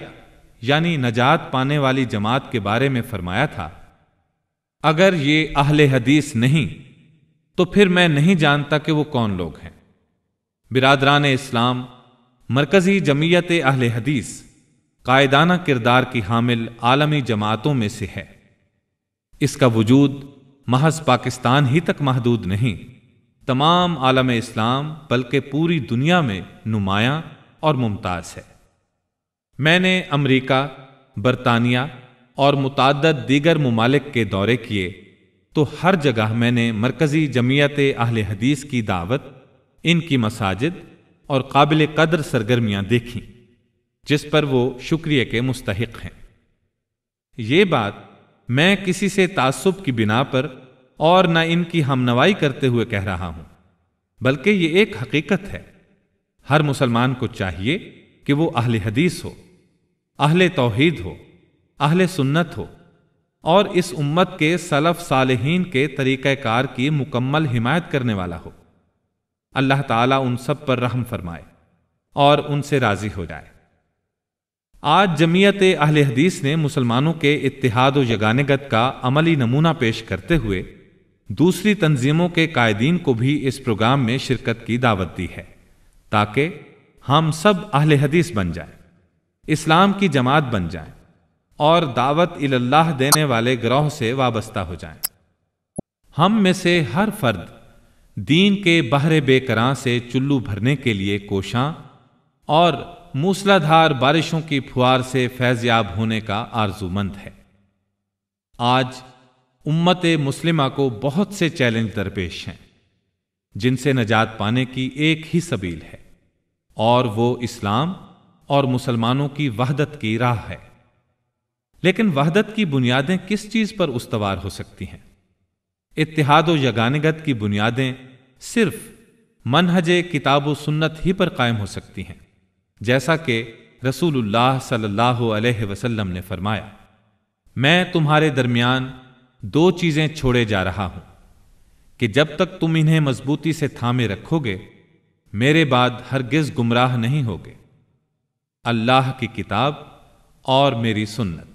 یعنی نجات پانے والی جماعت کے بارے میں فرمایا تھا، اگر یہ اہل حدیث نہیں تو پھر میں نہیں جانتا کہ وہ کون لوگ ہیں۔ برادران اسلام، مرکزی جمعیت اہل حدیث قائدانہ کردار کی حامل عالمی جماعتوں میں سے ہے۔ اس کا وجود محض پاکستان ہی تک محدود نہیں، تمام عالم اسلام بلکہ پوری دنیا میں نمایاں اور ممتاز ہے۔ میں نے امریکہ، برطانیہ اور متعدد دیگر ممالک کے دورے کیے تو ہر جگہ میں نے مرکزی جمعیت اہل حدیث کی دعوت، ان کی مساجد اور قابل قدر سرگرمیاں دیکھیں جس پر وہ شکریہ کے مستحق ہیں۔ یہ بات میں کسی سے تعصب کی بنا پر اور نہ ان کی ہمنوائی کرتے ہوئے کہہ رہا ہوں، بلکہ یہ ایک حقیقت ہے۔ ہر مسلمان کو چاہیے کہ وہ اہل حدیث ہو، اہل توحید ہو، اہل سنت ہو اور اس امت کے سلف صالحین کے طریقہ کار کی مکمل حمایت کرنے والا ہو۔ اللہ تعالیٰ ان سب پر رحم فرمائے اور ان سے راضی ہو جائے۔ آج جمعیت اہل حدیث نے مسلمانوں کے اتحاد و یگانگت کا عملی نمونہ پیش کرتے ہوئے دوسری تنظیموں کے قائدین کو بھی اس پروگرام میں شرکت کی دعوت دی ہے تاکہ ہم سب اہل حدیث بن جائیں، اسلام کی جماعت بن جائیں اور دعوت اللہ دینے والے گروہ سے وابستہ ہو جائیں۔ ہم میں سے ہر فرد دین کے بحر بے کراں سے چلو بھرنے کے لیے کوشاں اور موسلا دھار بارشوں کی پھوار سے فیض یاب ہونے کا آرزو مند ہے۔ آج امت مسلمہ کو بہت سے چیلنج درپیش ہیں جن سے نجات پانے کی ایک ہی سبیل ہے اور وہ اسلام اور مسلمانوں کی وحدت کی راہ ہے۔ لیکن وحدت کی بنیادیں کس چیز پر استوار ہو سکتی ہیں؟ اتحاد و یگانگت کی بنیادیں صرف منہج کتاب و سنت ہی پر قائم ہو سکتی ہیں، جیسا کہ رسول اللہ صلی اللہ علیہ وسلم نے فرمایا، میں تمہارے درمیان دو چیزیں چھوڑے جا رہا ہوں کہ جب تک تم انہیں مضبوطی سے تھامے رکھو گے میرے بعد ہرگز گمراہ نہیں ہوگے، اللہ کی کتاب اور میری سنت۔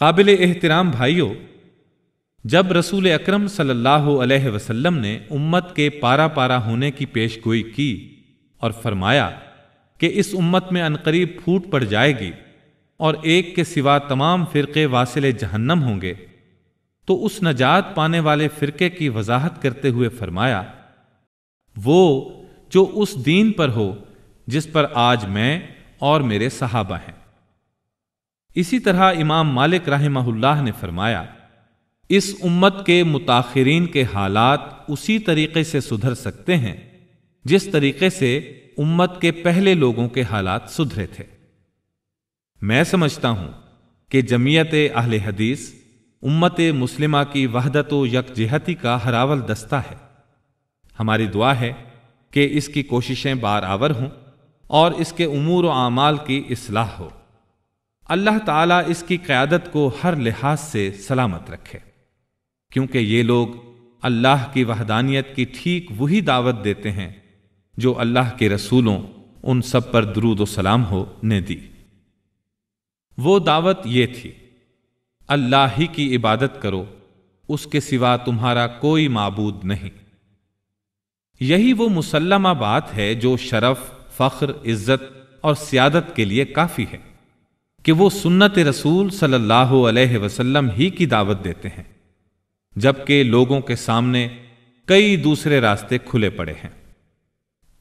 قابل احترام بھائیوں، جب رسول اکرم صلی اللہ علیہ وسلم نے امت کے پارا پارا ہونے کی پیش گوئی کی اور فرمایا کہ اس امت میں عنقریب پھوٹ پڑ جائے گی اور ایک کے سوا تمام فرقے واصل جہنم ہوں گے، تو اس نجات پانے والے فرقے کی وضاحت کرتے ہوئے فرمایا، وہ جو اس دین پر ہو جس پر آج میں اور میرے صحابہ ہیں۔ اسی طرح امام مالک رحمہ اللہ نے فرمایا، اس امت کے متاخرین کے حالات اسی طریقے سے سدھر سکتے ہیں جس طریقے سے امت کے پہلے لوگوں کے حالات سدھرے تھے۔ میں سمجھتا ہوں کہ جمعیت اہل حدیث امت مسلمہ کی وحدت و یکجہتی کا ہراول دستہ ہے۔ ہماری دعا ہے کہ اس کی کوششیں بارآور ہوں اور اس کے امور و اعمال کی اصلاح ہو۔ اللہ تعالیٰ اس کی قیادت کو ہر لحاظ سے سلامت رکھے، کیونکہ یہ لوگ اللہ کی وحدانیت کی ٹھیک وہی دعوت دیتے ہیں جو اللہ کے رسولوں ان سب پر درود و سلام ہو نے دی۔ وہ دعوت یہ تھی، اللہ ہی کی عبادت کرو، اس کے سوا تمہارا کوئی معبود نہیں۔ یہی وہ مسلمہ بات ہے جو شرف، فخر، عزت اور سیادت کے لیے کافی ہے کہ وہ سنت رسول صلی اللہ علیہ وسلم ہی کی دعوت دیتے ہیں، جبکہ لوگوں کے سامنے کئی دوسرے راستے کھلے پڑے ہیں۔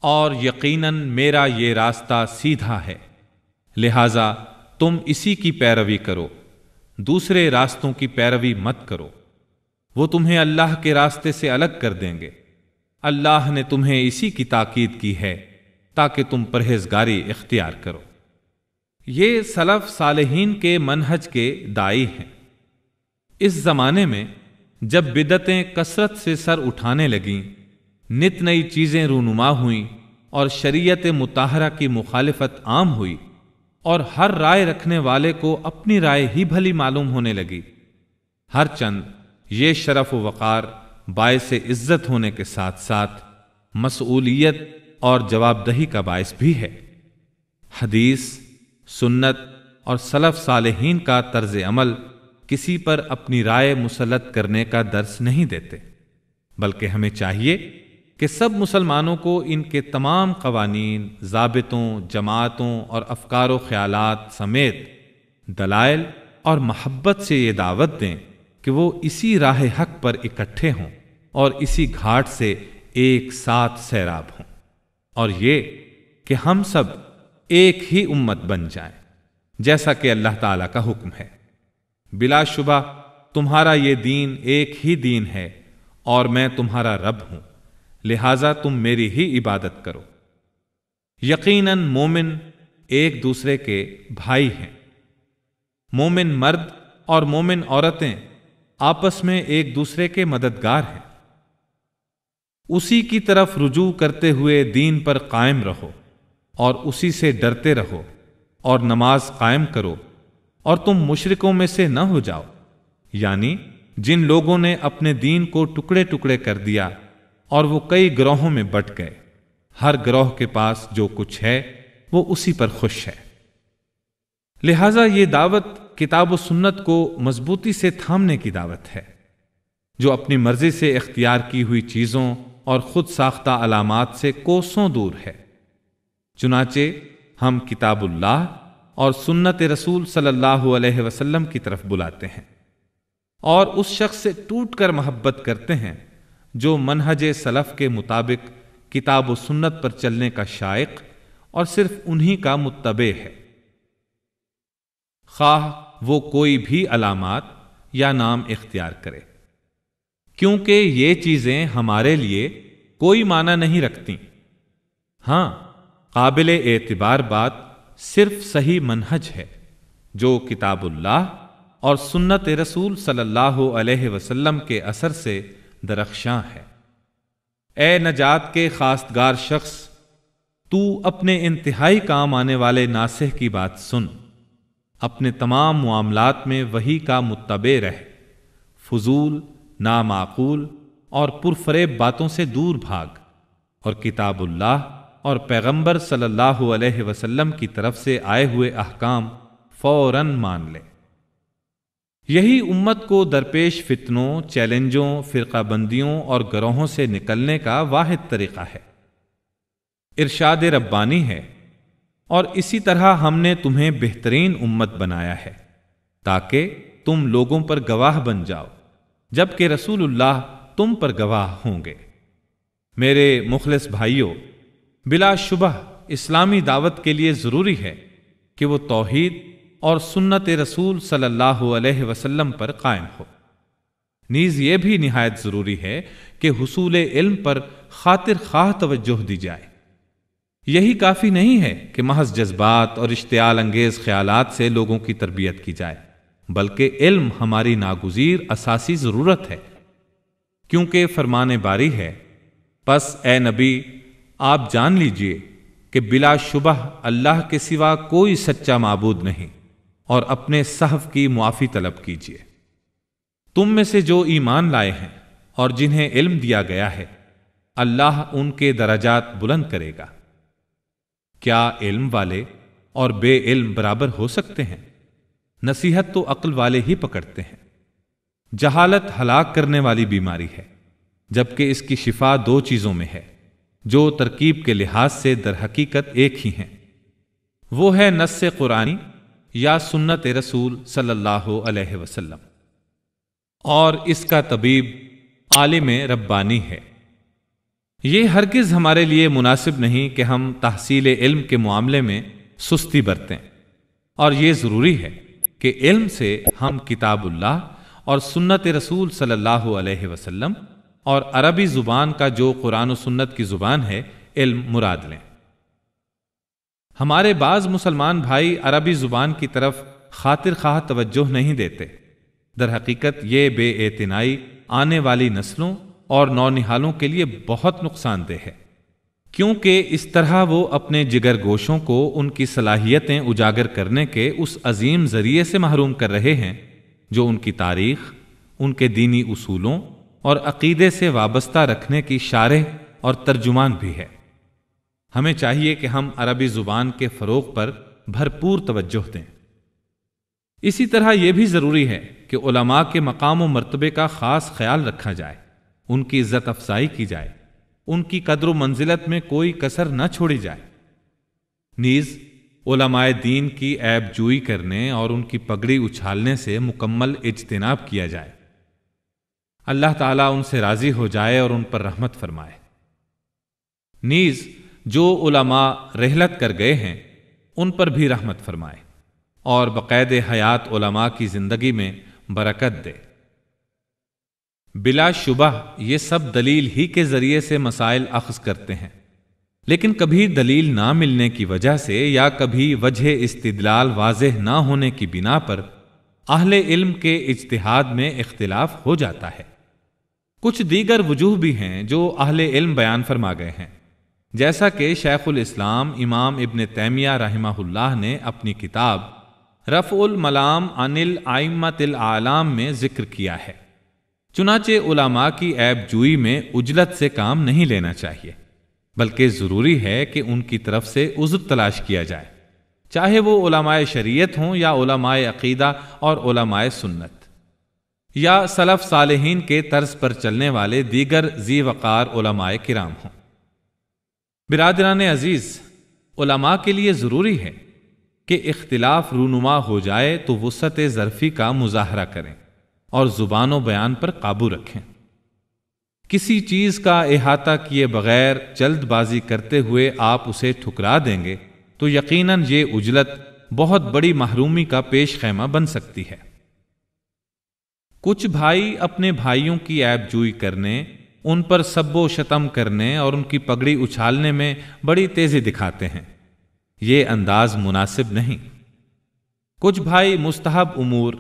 اور یقیناً میرا یہ راستہ سیدھا ہے، لہذا تم اسی کی پیروی کرو، دوسرے راستوں کی پیروی مت کرو، وہ تمہیں اللہ کے راستے سے الگ کر دیں گے۔ اللہ نے تمہیں اسی کی تاکید کی ہے تاکہ تم پرہیزگاری اختیار کرو۔ یہ سلف صالحین کے منہج کے داعی ہیں۔ اس زمانے میں جب بدعتیں کثرت سے سر اٹھانے لگیں، نت نئی چیزیں رونما ہوئیں اور شریعت مطہرہ کی مخالفت عام ہوئی اور ہر رائے رکھنے والے کو اپنی رائے ہی بھلی معلوم ہونے لگی، ہر چند یہ شرف و وقار باعث عزت ہونے کے ساتھ ساتھ مسئولیت اور جواب دہی کا باعث بھی ہے۔ حدیث، سنت اور سلف صالحین کا طرز عمل کسی پر اپنی رائے مسلط کرنے کا درس نہیں دیتے، بلکہ ہمیں چاہیے کہ سب مسلمانوں کو ان کے تمام قوانین، ضابطوں، جماعتوں اور افکار و خیالات سمیت دلائل اور محبت سے یہ دعوت دیں کہ وہ اسی راہ حق پر اکٹھے ہوں اور اسی گھاٹ سے ایک ساتھ سیراب ہوں، اور یہ کہ ہم سب ایک ہی امت بن جائیں جیسا کہ اللہ تعالیٰ کا حکم ہے۔ بلا شبہ تمہارا یہ دین ایک ہی دین ہے اور میں تمہارا رب ہوں، لہذا تم میری ہی عبادت کرو۔ یقیناً مومن ایک دوسرے کے بھائی ہیں۔ مومن مرد اور مومن عورتیں آپس میں ایک دوسرے کے مددگار ہیں۔ اسی کی طرف رجوع کرتے ہوئے دین پر قائم رہو اور اسی سے ڈرتے رہو اور نماز قائم کرو، اور تم مشرکوں میں سے نہ ہو جاؤ، یعنی جن لوگوں نے اپنے دین کو ٹکڑے ٹکڑے کر دیا اور وہ کئی گروہوں میں بٹ گئے، ہر گروہ کے پاس جو کچھ ہے وہ اسی پر خوش ہے۔ لہذا یہ دعوت کتاب و سنت کو مضبوطی سے تھامنے کی دعوت ہے، جو اپنی مرضی سے اختیار کی ہوئی چیزوں اور خود ساختہ علامات سے کوسوں دور ہے۔ چنانچہ ہم کتاب اللہ اور سنت رسول صلی اللہ علیہ وسلم کی طرف بلاتے ہیں، اور اس شخص سے ٹوٹ کر محبت کرتے ہیں جو منہج سلف کے مطابق کتاب و سنت پر چلنے کا شائق اور صرف انہی کا متبع ہے، خواہ وہ کوئی بھی علامات یا نام اختیار کرے، کیونکہ یہ چیزیں ہمارے لیے کوئی معنی نہیں رکھتی۔ ہاں، قابل اعتبار بات صرف صحیح منہج ہے جو کتاب اللہ اور سنت رسول صلی اللہ علیہ وسلم کے اثر سے درخشاں ہے۔ اے نجات کے خواستگار شخص، تو اپنے انتہائی کام آنے والے ناصح کی بات سن، اپنے تمام معاملات میں وہی کا متبع رہ، فضول، نامعقول اور پرفریب باتوں سے دور بھاگ، اور کتاب اللہ اور پیغمبر صلی اللہ علیہ وسلم کی طرف سے آئے ہوئے احکام فوراً مان لے۔ یہی امت کو درپیش فتنوں، چیلنجوں، فرقہ بندیوں اور گروہوں سے نکلنے کا واحد طریقہ ہے، ارشاد ربانی ہے، اور اسی طرح ہم نے تمہیں بہترین امت بنایا ہے تاکہ تم لوگوں پر گواہ بن جاؤ، جبکہ رسول اللہ تم پر گواہ ہوں گے۔ میرے مخلص بھائیوں، بلا شبہ اسلامی دعوت کے لیے ضروری ہے کہ وہ توحید اور سنت رسول صلی اللہ علیہ وسلم پر قائم ہو۔ نیز یہ بھی نہایت ضروری ہے کہ حصول علم پر خاطر خواہ توجہ دی جائے۔ یہی کافی نہیں ہے کہ محض جذبات اور اشتعال انگیز خیالات سے لوگوں کی تربیت کی جائے، بلکہ علم ہماری ناگزیر اساسی ضرورت ہے، کیونکہ فرمان باری ہے، پس اے نبی آپ جان لیجئے کہ بلا شبہ اللہ کے سوا کوئی سچا معبود نہیں، اور اپنے صحف کی معافی طلب کیجئے۔ تم میں سے جو ایمان لائے ہیں اور جنہیں علم دیا گیا ہے، اللہ ان کے درجات بلند کرے گا۔ کیا علم والے اور بے علم برابر ہو سکتے ہیں؟ نصیحت تو عقل والے ہی پکڑتے ہیں۔ جہالت ہلاک کرنے والی بیماری ہے، جبکہ اس کی شفا دو چیزوں میں ہے جو ترکیب کے لحاظ سے در حقیقت ایک ہی ہیں، وہ ہے نص قرآنی یا سنت رسول صلی اللہ علیہ وسلم، اور اس کا طبیب عالم ربانی ہے۔ یہ ہرگز ہمارے لیے مناسب نہیں کہ ہم تحصیل علم کے معاملے میں سستی برتیں، اور یہ ضروری ہے کہ علم سے ہم کتاب اللہ اور سنت رسول صلی اللہ علیہ وسلم اور عربی زبان کا جو قرآن و سنت کی زبان ہے علم مراد لیں۔ ہمارے بعض مسلمان بھائی عربی زبان کی طرف خاطر خواہ توجہ نہیں دیتے، در حقیقت یہ بے اعتنائی آنے والی نسلوں اور نونہالوں کے لیے بہت نقصان دہ ہے، کیونکہ اس طرح وہ اپنے جگر گوشوں کو ان کی صلاحیتیں اجاگر کرنے کے اس عظیم ذریعے سے محروم کر رہے ہیں جو ان کی تاریخ، ان کے دینی اصولوں اور عقیدے سے وابستہ رکھنے کی شارح اور ترجمان بھی ہے۔ ہمیں چاہیے کہ ہم عربی زبان کے فروغ پر بھرپور توجہ دیں۔ اسی طرح یہ بھی ضروری ہے کہ علماء کے مقام و مرتبے کا خاص خیال رکھا جائے، ان کی عزت افزائی کی جائے، ان کی قدر و منزلت میں کوئی کسر نہ چھوڑی جائے۔ نیز علماء دین کی عیب جوئی کرنے اور ان کی پگڑی اچھالنے سے مکمل اجتناب کیا جائے۔ اللہ تعالیٰ ان سے راضی ہو جائے اور ان پر رحمت فرمائے۔ نیز جو علماء رحلت کر گئے ہیں ان پر بھی رحمت فرمائے اور بقید حیات علماء کی زندگی میں برکت دے۔ بلا شبہ یہ سب دلیل ہی کے ذریعے سے مسائل اخذ کرتے ہیں، لیکن کبھی دلیل نہ ملنے کی وجہ سے یا کبھی وجہ استدلال واضح نہ ہونے کی بنا پر اہل علم کے اجتہاد میں اختلاف ہو جاتا ہے۔ کچھ دیگر وجوہ بھی ہیں جو اہل علم بیان فرما گئے ہیں، جیسا کہ شیخ الاسلام امام ابن تیمیہ رحمہ اللہ نے اپنی کتاب رفع الملام عن الائمۃ الاعلام میں ذکر کیا ہے۔ چنانچہ علماء کی عیب جوئی میں عجلت سے کام نہیں لینا چاہیے، بلکہ ضروری ہے کہ ان کی طرف سے عذر تلاش کیا جائے، چاہے وہ علماء شریعت ہوں یا علماء عقیدہ اور علماء سنت، یا سلف صالحین کے طرز پر چلنے والے دیگر ذی وقار علماء کرام ہوں۔ برادران عزیز، علماء کے لیے ضروری ہے کہ اختلاف رونما ہو جائے تو وسعت ظرفی کا مظاہرہ کریں اور زبان و بیان پر قابو رکھیں۔ کسی چیز کا احاطہ کیے بغیر جلد بازی کرتے ہوئے آپ اسے ٹھکرا دیں گے تو یقیناً یہ عجلت بہت بڑی محرومی کا پیش خیمہ بن سکتی ہے۔ کچھ بھائی اپنے بھائیوں کی عیب جوئی کرنے، ان پر سب و شتم کرنے اور ان کی پگڑی اچھالنے میں بڑی تیزی دکھاتے ہیں۔ یہ انداز مناسب نہیں۔ کچھ بھائی مستحب امور،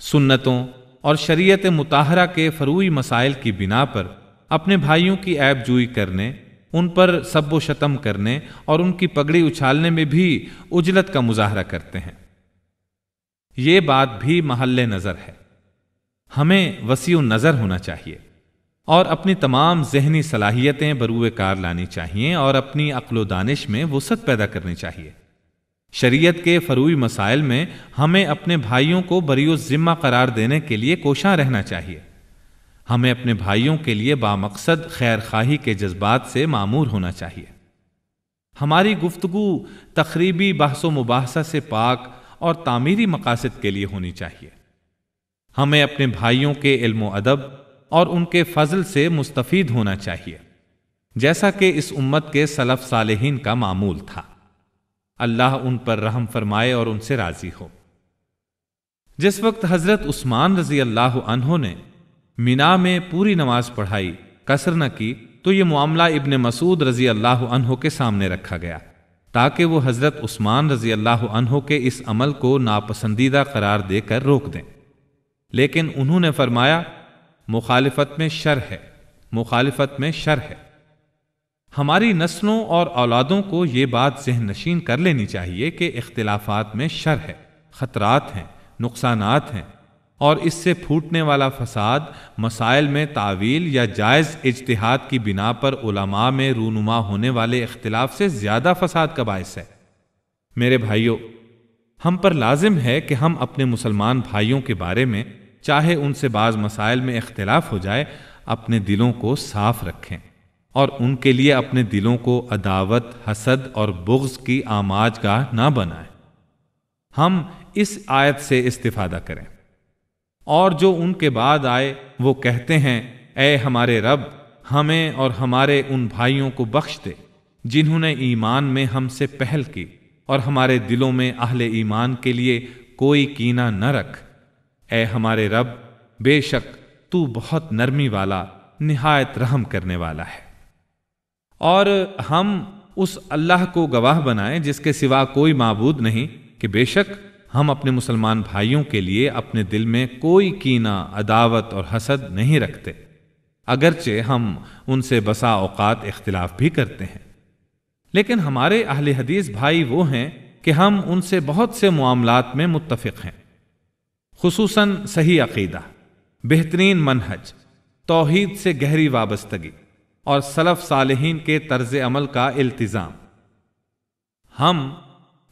سنتوں اور شریعت مطہرہ کے فروعی مسائل کی بنا پر اپنے بھائیوں کی عیب جوئی کرنے، ان پر سب و شتم کرنے اور ان کی پگڑی اچھالنے میں بھی عجلت کا مظاہرہ کرتے ہیں۔ یہ بات بھی محل نظر ہے۔ ہمیں وسیع النظر ہونا چاہیے اور اپنی تمام ذہنی صلاحیتیں بروئے کار لانی چاہیے اور اپنی عقل و دانش میں وسعت پیدا کرنی چاہیے۔ شریعت کے فروعی مسائل میں ہمیں اپنے بھائیوں کو بری الذمہ قرار دینے کے لیے کوشاں رہنا چاہیے۔ ہمیں اپنے بھائیوں کے لیے بامقصد خیر خواہی کے جذبات سے معمور ہونا چاہیے۔ ہماری گفتگو تخریبی بحث و مباحثہ سے پاک اور تعمیری مقاصد کے لیے ہونی چاہیے۔ ہمیں اپنے بھائیوں کے علم و ادب اور ان کے فضل سے مستفید ہونا چاہیے، جیسا کہ اس امت کے سلف صالحین کا معمول تھا۔ اللہ ان پر رحم فرمائے اور ان سے راضی ہو۔ جس وقت حضرت عثمان رضی اللہ عنہ نے مینا میں پوری نماز پڑھائی، قصر نہ کی، تو یہ معاملہ ابن مسعود رضی اللہ عنہ کے سامنے رکھا گیا تاکہ وہ حضرت عثمان رضی اللہ عنہ کے اس عمل کو ناپسندیدہ قرار دے کر روک دیں، لیکن انہوں نے فرمایا مخالفت میں شر ہے، مخالفت میں شر ہے۔ ہماری نسلوں اور اولادوں کو یہ بات ذہن نشین کر لینی چاہیے کہ اختلافات میں شر ہے، خطرات ہیں، نقصانات ہیں، اور اس سے پھوٹنے والا فساد مسائل میں تعویل یا جائز اجتہاد کی بنا پر علماء میں رونما ہونے والے اختلاف سے زیادہ فساد کا باعث ہے۔ میرے بھائیوں، ہم پر لازم ہے کہ ہم اپنے مسلمان بھائیوں کے بارے میں، چاہے ان سے بعض مسائل میں اختلاف ہو جائے، اپنے دلوں کو صاف رکھیں اور ان کے لیے اپنے دلوں کو عداوت، حسد اور بغض کی آماج گاہ نہ بنائیں۔ ہم اس آیت سے استفادہ کریں۔ اور جو ان کے بعد آئے وہ کہتے ہیں، اے ہمارے رب، ہمیں اور ہمارے ان بھائیوں کو بخش دے جنہوں نے ایمان میں ہم سے پہل کی، اور ہمارے دلوں میں اہل ایمان کے لیے کوئی کینہ نہ رکھ۔ اے ہمارے رب، بے شک تو بہت نرمی والا، نہایت رحم کرنے والا ہے۔ اور ہم اس اللہ کو گواہ بنائیں جس کے سوا کوئی معبود نہیں کہ بے شک ہم اپنے مسلمان بھائیوں کے لیے اپنے دل میں کوئی کینہ، عداوت اور حسد نہیں رکھتے، اگرچہ ہم ان سے بسا اوقات اختلاف بھی کرتے ہیں۔ لیکن ہمارے اہل حدیث بھائی وہ ہیں کہ ہم ان سے بہت سے معاملات میں متفق ہیں، خصوصاً صحیح عقیدہ، بہترین منہج، توحید سے گہری وابستگی اور سلف صالحین کے طرز عمل کا التزام۔ ہم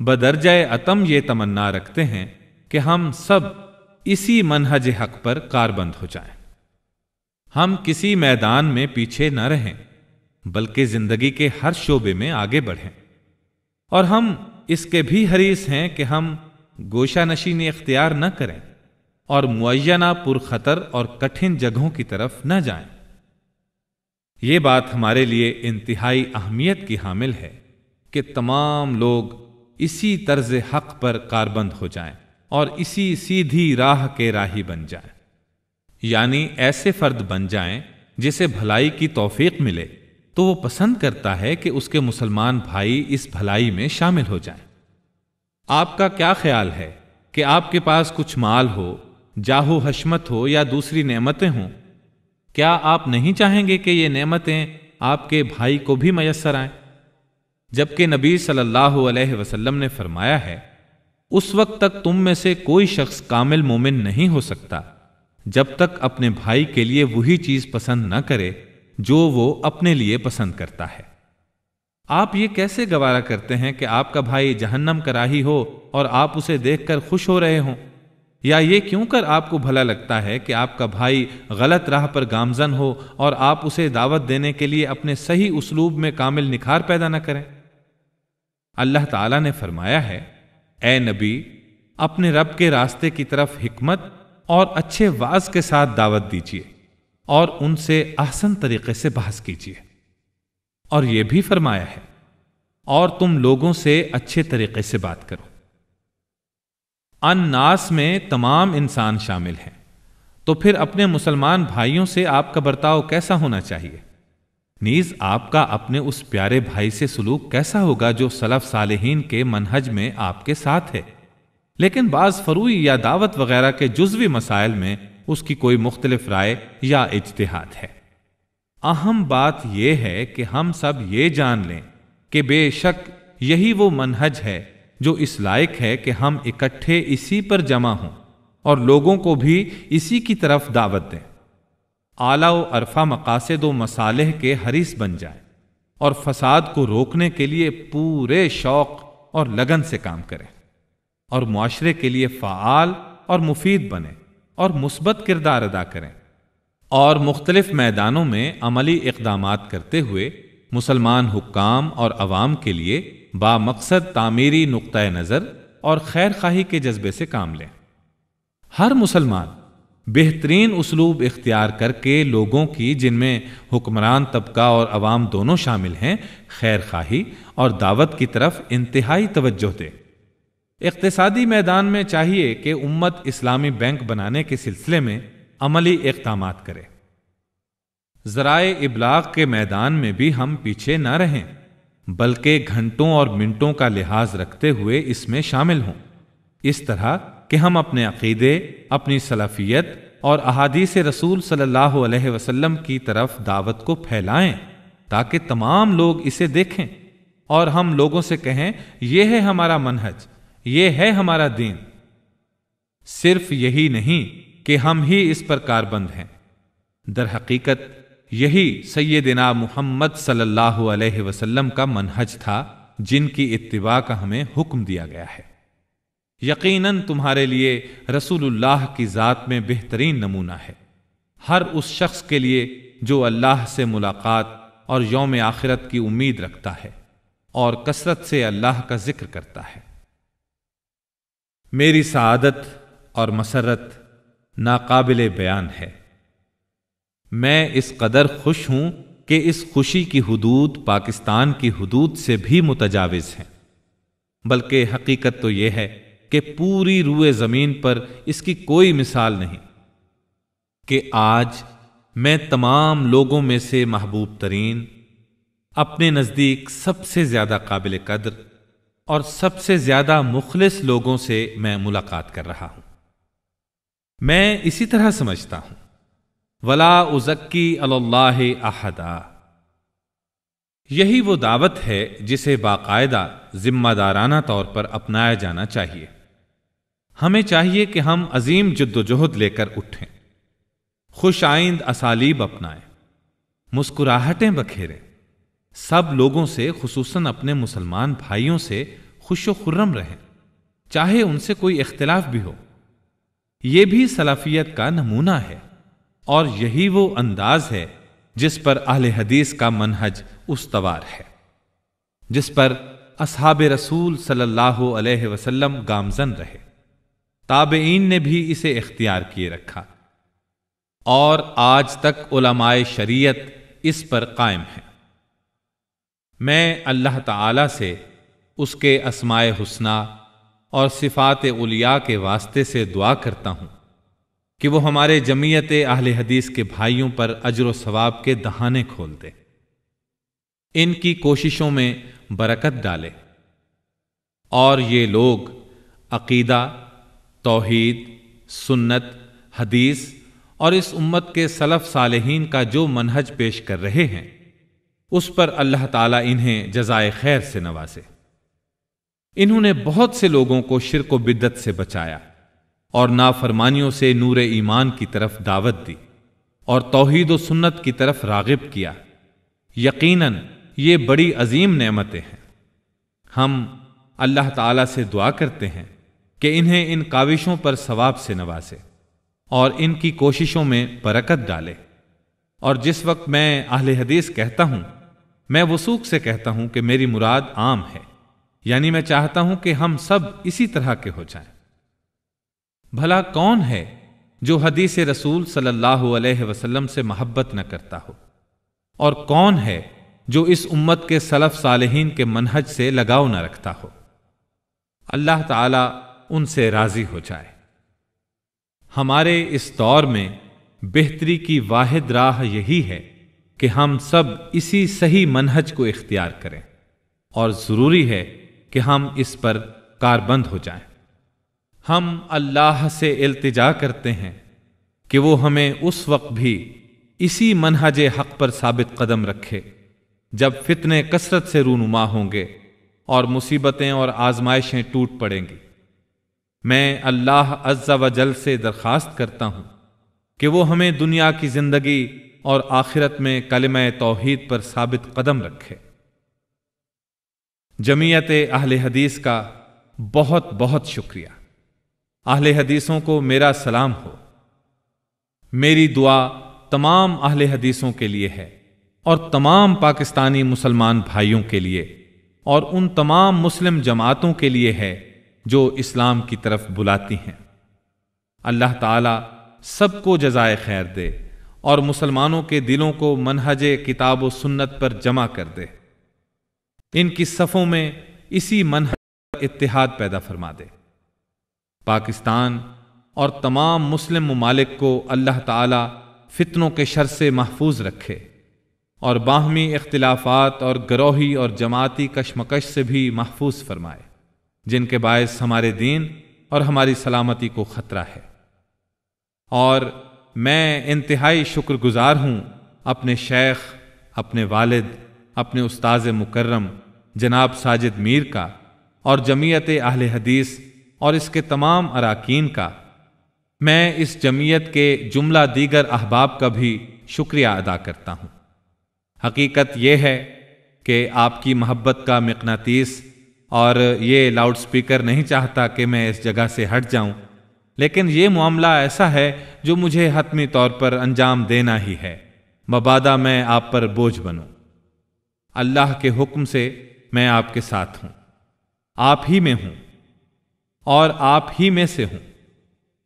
بدرجہ اتم یہ تمنا رکھتے ہیں کہ ہم سب اسی منہج حق پر کاربند ہو جائیں۔ ہم کسی میدان میں پیچھے نہ رہیں بلکہ زندگی کے ہر شعبے میں آگے بڑھیں، اور ہم اس کے بھی حریص ہیں کہ ہم گوشہ نشینی اختیار نہ کریں اور معینہ پرخطر اور کٹھن جگہوں کی طرف نہ جائیں۔ یہ بات ہمارے لیے انتہائی اہمیت کی حامل ہے کہ تمام لوگ اسی طرز حق پر کاربند ہو جائیں اور اسی سیدھی راہ کے راہی بن جائیں، یعنی ایسے فرد بن جائیں جسے بھلائی کی توفیق ملے تو وہ پسند کرتا ہے کہ اس کے مسلمان بھائی اس بھلائی میں شامل ہو جائیں۔ آپ کا کیا خیال ہے کہ آپ کے پاس کچھ مال ہو، جاہ و حشمت ہو یا دوسری نعمتیں ہوں، کیا آپ نہیں چاہیں گے کہ یہ نعمتیں آپ کے بھائی کو بھی میسر آئیں؟ جبکہ نبی صلی اللہ علیہ وسلم نے فرمایا ہے، اس وقت تک تم میں سے کوئی شخص کامل مومن نہیں ہو سکتا جب تک اپنے بھائی کے لیے وہی چیز پسند نہ کرے جو وہ اپنے لیے پسند کرتا ہے۔ آپ یہ کیسے گوارا کرتے ہیں کہ آپ کا بھائی جہنم کا راہی ہو اور آپ اسے دیکھ کر خوش ہو رہے ہوں؟ یا یہ کیوں کر آپ کو بھلا لگتا ہے کہ آپ کا بھائی غلط راہ پر گامزن ہو اور آپ اسے دعوت دینے کے لیے اپنے صحیح اسلوب میں کامل نکھار پیدا نہ کریں؟ اللہ تعالیٰ نے فرمایا ہے، اے نبی، اپنے رب کے راستے کی طرف حکمت اور اچھے وعظ کے ساتھ دعوت دیجیے اور ان سے احسن طریقے سے بحث کیجیے۔ اور یہ بھی فرمایا ہے، اور تم لوگوں سے اچھے طریقے سے بات کرو۔ الناس میں تمام انسان شامل ہیں، تو پھر اپنے مسلمان بھائیوں سے آپ کا برتاؤ کیسا ہونا چاہیے؟ نیز آپ کا اپنے اس پیارے بھائی سے سلوک کیسا ہوگا جو سلف صالحین کے منہج میں آپ کے ساتھ ہے، لیکن بعض فروعی یا دعوت وغیرہ کے جزوی مسائل میں اس کی کوئی مختلف رائے یا اجتہاد ہے۔ اہم بات یہ ہے کہ ہم سب یہ جان لیں کہ بے شک یہی وہ منہج ہے جو اس لائق ہے کہ ہم اکٹھے اسی پر جمع ہوں اور لوگوں کو بھی اسی کی طرف دعوت دیں، اعلیٰ و عرفہ مقاصد و مصالح کے حریص بن جائیں اور فساد کو روکنے کے لیے پورے شوق اور لگن سے کام کریں اور معاشرے کے لیے فعال اور مفید بنیں اور مثبت کردار ادا کریں اور مختلف میدانوں میں عملی اقدامات کرتے ہوئے مسلمان حکام اور عوام کے لیے بامقصد تعمیری نقطۂ نظر اور خیر خواہی کے جذبے سے کام لیں۔ ہر مسلمان بہترین اسلوب اختیار کر کے لوگوں کی، جن میں حکمران طبقہ اور عوام دونوں شامل ہیں، خیر خواہی اور دعوت کی طرف انتہائی توجہ دے۔ اقتصادی میدان میں چاہیے کہ امت اسلامی بینک بنانے کے سلسلے میں عملی اقدامات کرے۔ ذرائع ابلاغ کے میدان میں بھی ہم پیچھے نہ رہیں، بلکہ گھنٹوں اور منٹوں کا لحاظ رکھتے ہوئے اس میں شامل ہوں، اس طرح کہ ہم اپنے عقیدے، اپنی سلفیت اور احادیث رسول صلی اللہ علیہ وسلم کی طرف دعوت کو پھیلائیں تاکہ تمام لوگ اسے دیکھیں اور ہم لوگوں سے کہیں، یہ ہے ہمارا منہج، یہ ہے ہمارا دین۔ صرف یہی نہیں کہ ہم ہی اس پر کاربند ہیں، در حقیقت یہی سیدنا محمد صلی اللہ علیہ وسلم کا منہج تھا جن کی اتباع کا ہمیں حکم دیا گیا ہے۔ یقیناً تمہارے لیے رسول اللہ کی ذات میں بہترین نمونہ ہے، ہر اس شخص کے لیے جو اللہ سے ملاقات اور یوم آخرت کی امید رکھتا ہے اور کثرت سے اللہ کا ذکر کرتا ہے۔ میری سعادت اور مسرت ناقابل بیان ہے۔ میں اس قدر خوش ہوں کہ اس خوشی کی حدود پاکستان کی حدود سے بھی متجاوز ہیں، بلکہ حقیقت تو یہ ہے کہ پوری روئے زمین پر اس کی کوئی مثال نہیں کہ آج میں تمام لوگوں میں سے محبوب ترین، اپنے نزدیک سب سے زیادہ قابل قدر اور سب سے زیادہ مخلص لوگوں سے میں ملاقات کر رہا ہوں۔ میں اسی طرح سمجھتا ہوں، وَلَا أُزَكِّي عَلَى اللَّهِ أَحَدًا۔ یہی وہ دعوت ہے جسے باقاعدہ ذمہ دارانہ طور پر اپنایا جانا چاہیے۔ ہمیں چاہیے کہ ہم عظیم جد و جہد لے کر اٹھیں، خوش آئند اسالیب اپنائیں، مسکراہٹیں بکھیریں، سب لوگوں سے خصوصاً اپنے مسلمان بھائیوں سے خوش و خرم رہیں، چاہے ان سے کوئی اختلاف بھی ہو۔ یہ بھی سلفیت کا نمونہ ہے اور یہی وہ انداز ہے جس پر اہل حدیث کا منہج استوار ہے، جس پر اصحاب رسول صلی اللہ علیہ وسلم گامزن رہے، تابعین نے بھی اسے اختیار کیے رکھا اور آج تک علماء شریعت اس پر قائم ہیں۔ میں اللہ تعالی سے اس کے اسماء حسنی اور صفات علیاء کے واسطے سے دعا کرتا ہوں کہ وہ ہمارے جمعیت اہل حدیث کے بھائیوں پر اجر و ثواب کے دہانے کھول دے، ان کی کوششوں میں برکت ڈالے اور یہ لوگ عقیدہ، توحید، سنت، حدیث اور اس امت کے سلف صالحین کا جو منہج پیش کر رہے ہیں اس پر اللہ تعالیٰ انہیں جزائے خیر سے نوازے۔ انہوں نے بہت سے لوگوں کو شرک و بدعت سے بچایا، اور نافرمانیوں سے نور ایمان کی طرف دعوت دی اور توحید و سنت کی طرف راغب کیا۔ یقیناً یہ بڑی عظیم نعمتیں ہیں۔ ہم اللہ تعالیٰ سے دعا کرتے ہیں کہ انہیں ان کاوشوں پر ثواب سے نوازے اور ان کی کوششوں میں برکت ڈالے۔ اور جس وقت میں اہل حدیث کہتا ہوں، میں وثوق سے کہتا ہوں کہ میری مراد عام ہے، یعنی میں چاہتا ہوں کہ ہم سب اسی طرح کے ہو جائیں۔ بھلا کون ہے جو حدیث رسول صلی اللہ علیہ وسلم سے محبت نہ کرتا ہو، اور کون ہے جو اس امت کے سلف صالحین کے منہج سے لگاؤ نہ رکھتا ہو؟ اللہ تعالیٰ ان سے راضی ہو جائے۔ ہمارے اس دور میں بہتری کی واحد راہ یہی ہے کہ ہم سب اسی صحیح منہج کو اختیار کریں، اور ضروری ہے کہ ہم اس پر کاربند ہو جائیں۔ ہم اللہ سے التجا کرتے ہیں کہ وہ ہمیں اس وقت بھی اسی منہج حق پر ثابت قدم رکھے جب فتنے کثرت سے رونما ہوں گے اور مصیبتیں اور آزمائشیں ٹوٹ پڑیں گی۔ میں اللہ عز و جل سے درخواست کرتا ہوں کہ وہ ہمیں دنیا کی زندگی اور آخرت میں کلمہ توحید پر ثابت قدم رکھے۔ جمعیت اہل حدیث کا بہت بہت شکریہ۔ اہل حدیثوں کو میرا سلام ہو۔ میری دعا تمام اہل حدیثوں کے لیے ہے، اور تمام پاکستانی مسلمان بھائیوں کے لیے، اور ان تمام مسلم جماعتوں کے لیے ہے جو اسلام کی طرف بلاتی ہیں۔ اللہ تعالیٰ سب کو جزائے خیر دے اور مسلمانوں کے دلوں کو منہج کتاب و سنت پر جمع کر دے، ان کی صفوں میں اسی منہج پر اتحاد پیدا فرما دے۔ پاکستان اور تمام مسلم ممالک کو اللہ تعالیٰ فتنوں کے شر سے محفوظ رکھے، اور باہمی اختلافات اور گروہی اور جماعتی کشمکش سے بھی محفوظ فرمائے، جن کے باعث ہمارے دین اور ہماری سلامتی کو خطرہ ہے۔ اور میں انتہائی شکر گزار ہوں اپنے شیخ، اپنے والد، اپنے استاذ مکرم جناب ساجد میر کا، اور جمعیت اہل حدیث اور اس کے تمام اراکین کا۔ میں اس جمعیت کے جملہ دیگر احباب کا بھی شکریہ ادا کرتا ہوں۔ حقیقت یہ ہے کہ آپ کی محبت کا مقناطیس اور یہ لاؤڈ سپیکر نہیں چاہتا کہ میں اس جگہ سے ہٹ جاؤں، لیکن یہ معاملہ ایسا ہے جو مجھے حتمی طور پر انجام دینا ہی ہے، مبادا میں آپ پر بوجھ بنوں۔ اللہ کے حکم سے میں آپ کے ساتھ ہوں، آپ ہی میں ہوں اور آپ ہی میں سے ہوں،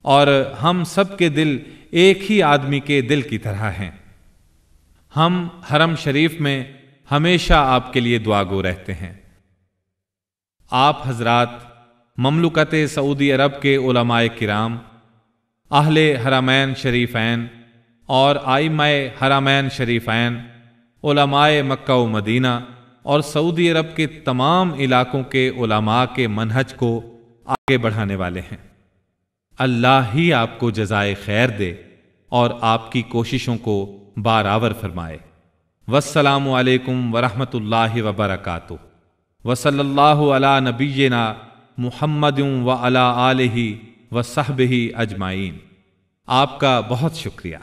اور ہم سب کے دل ایک ہی آدمی کے دل کی طرح ہیں۔ ہم حرم شریف میں ہمیشہ آپ کے لیے دعا گو رہتے ہیں۔ آپ حضرات مملکت سعودی عرب کے علماء کرام، اہل حرمین شریفین اور ائمہ حرمین شریفین، علماء مکہ و مدینہ اور سعودی عرب کے تمام علاقوں کے علماء کے منہج کو آگے بڑھانے والے ہیں۔ اللہ ہی آپ کو جزائے خیر دے اور آپ کی کوششوں کو بارآور فرمائے۔ والسلام علیکم ورحمۃ اللہ وبرکاتہ، وصلی اللہ علی نبینا محمد وعلی آلہ وصحبہ اجمعین۔ آپ کا بہت شکریہ۔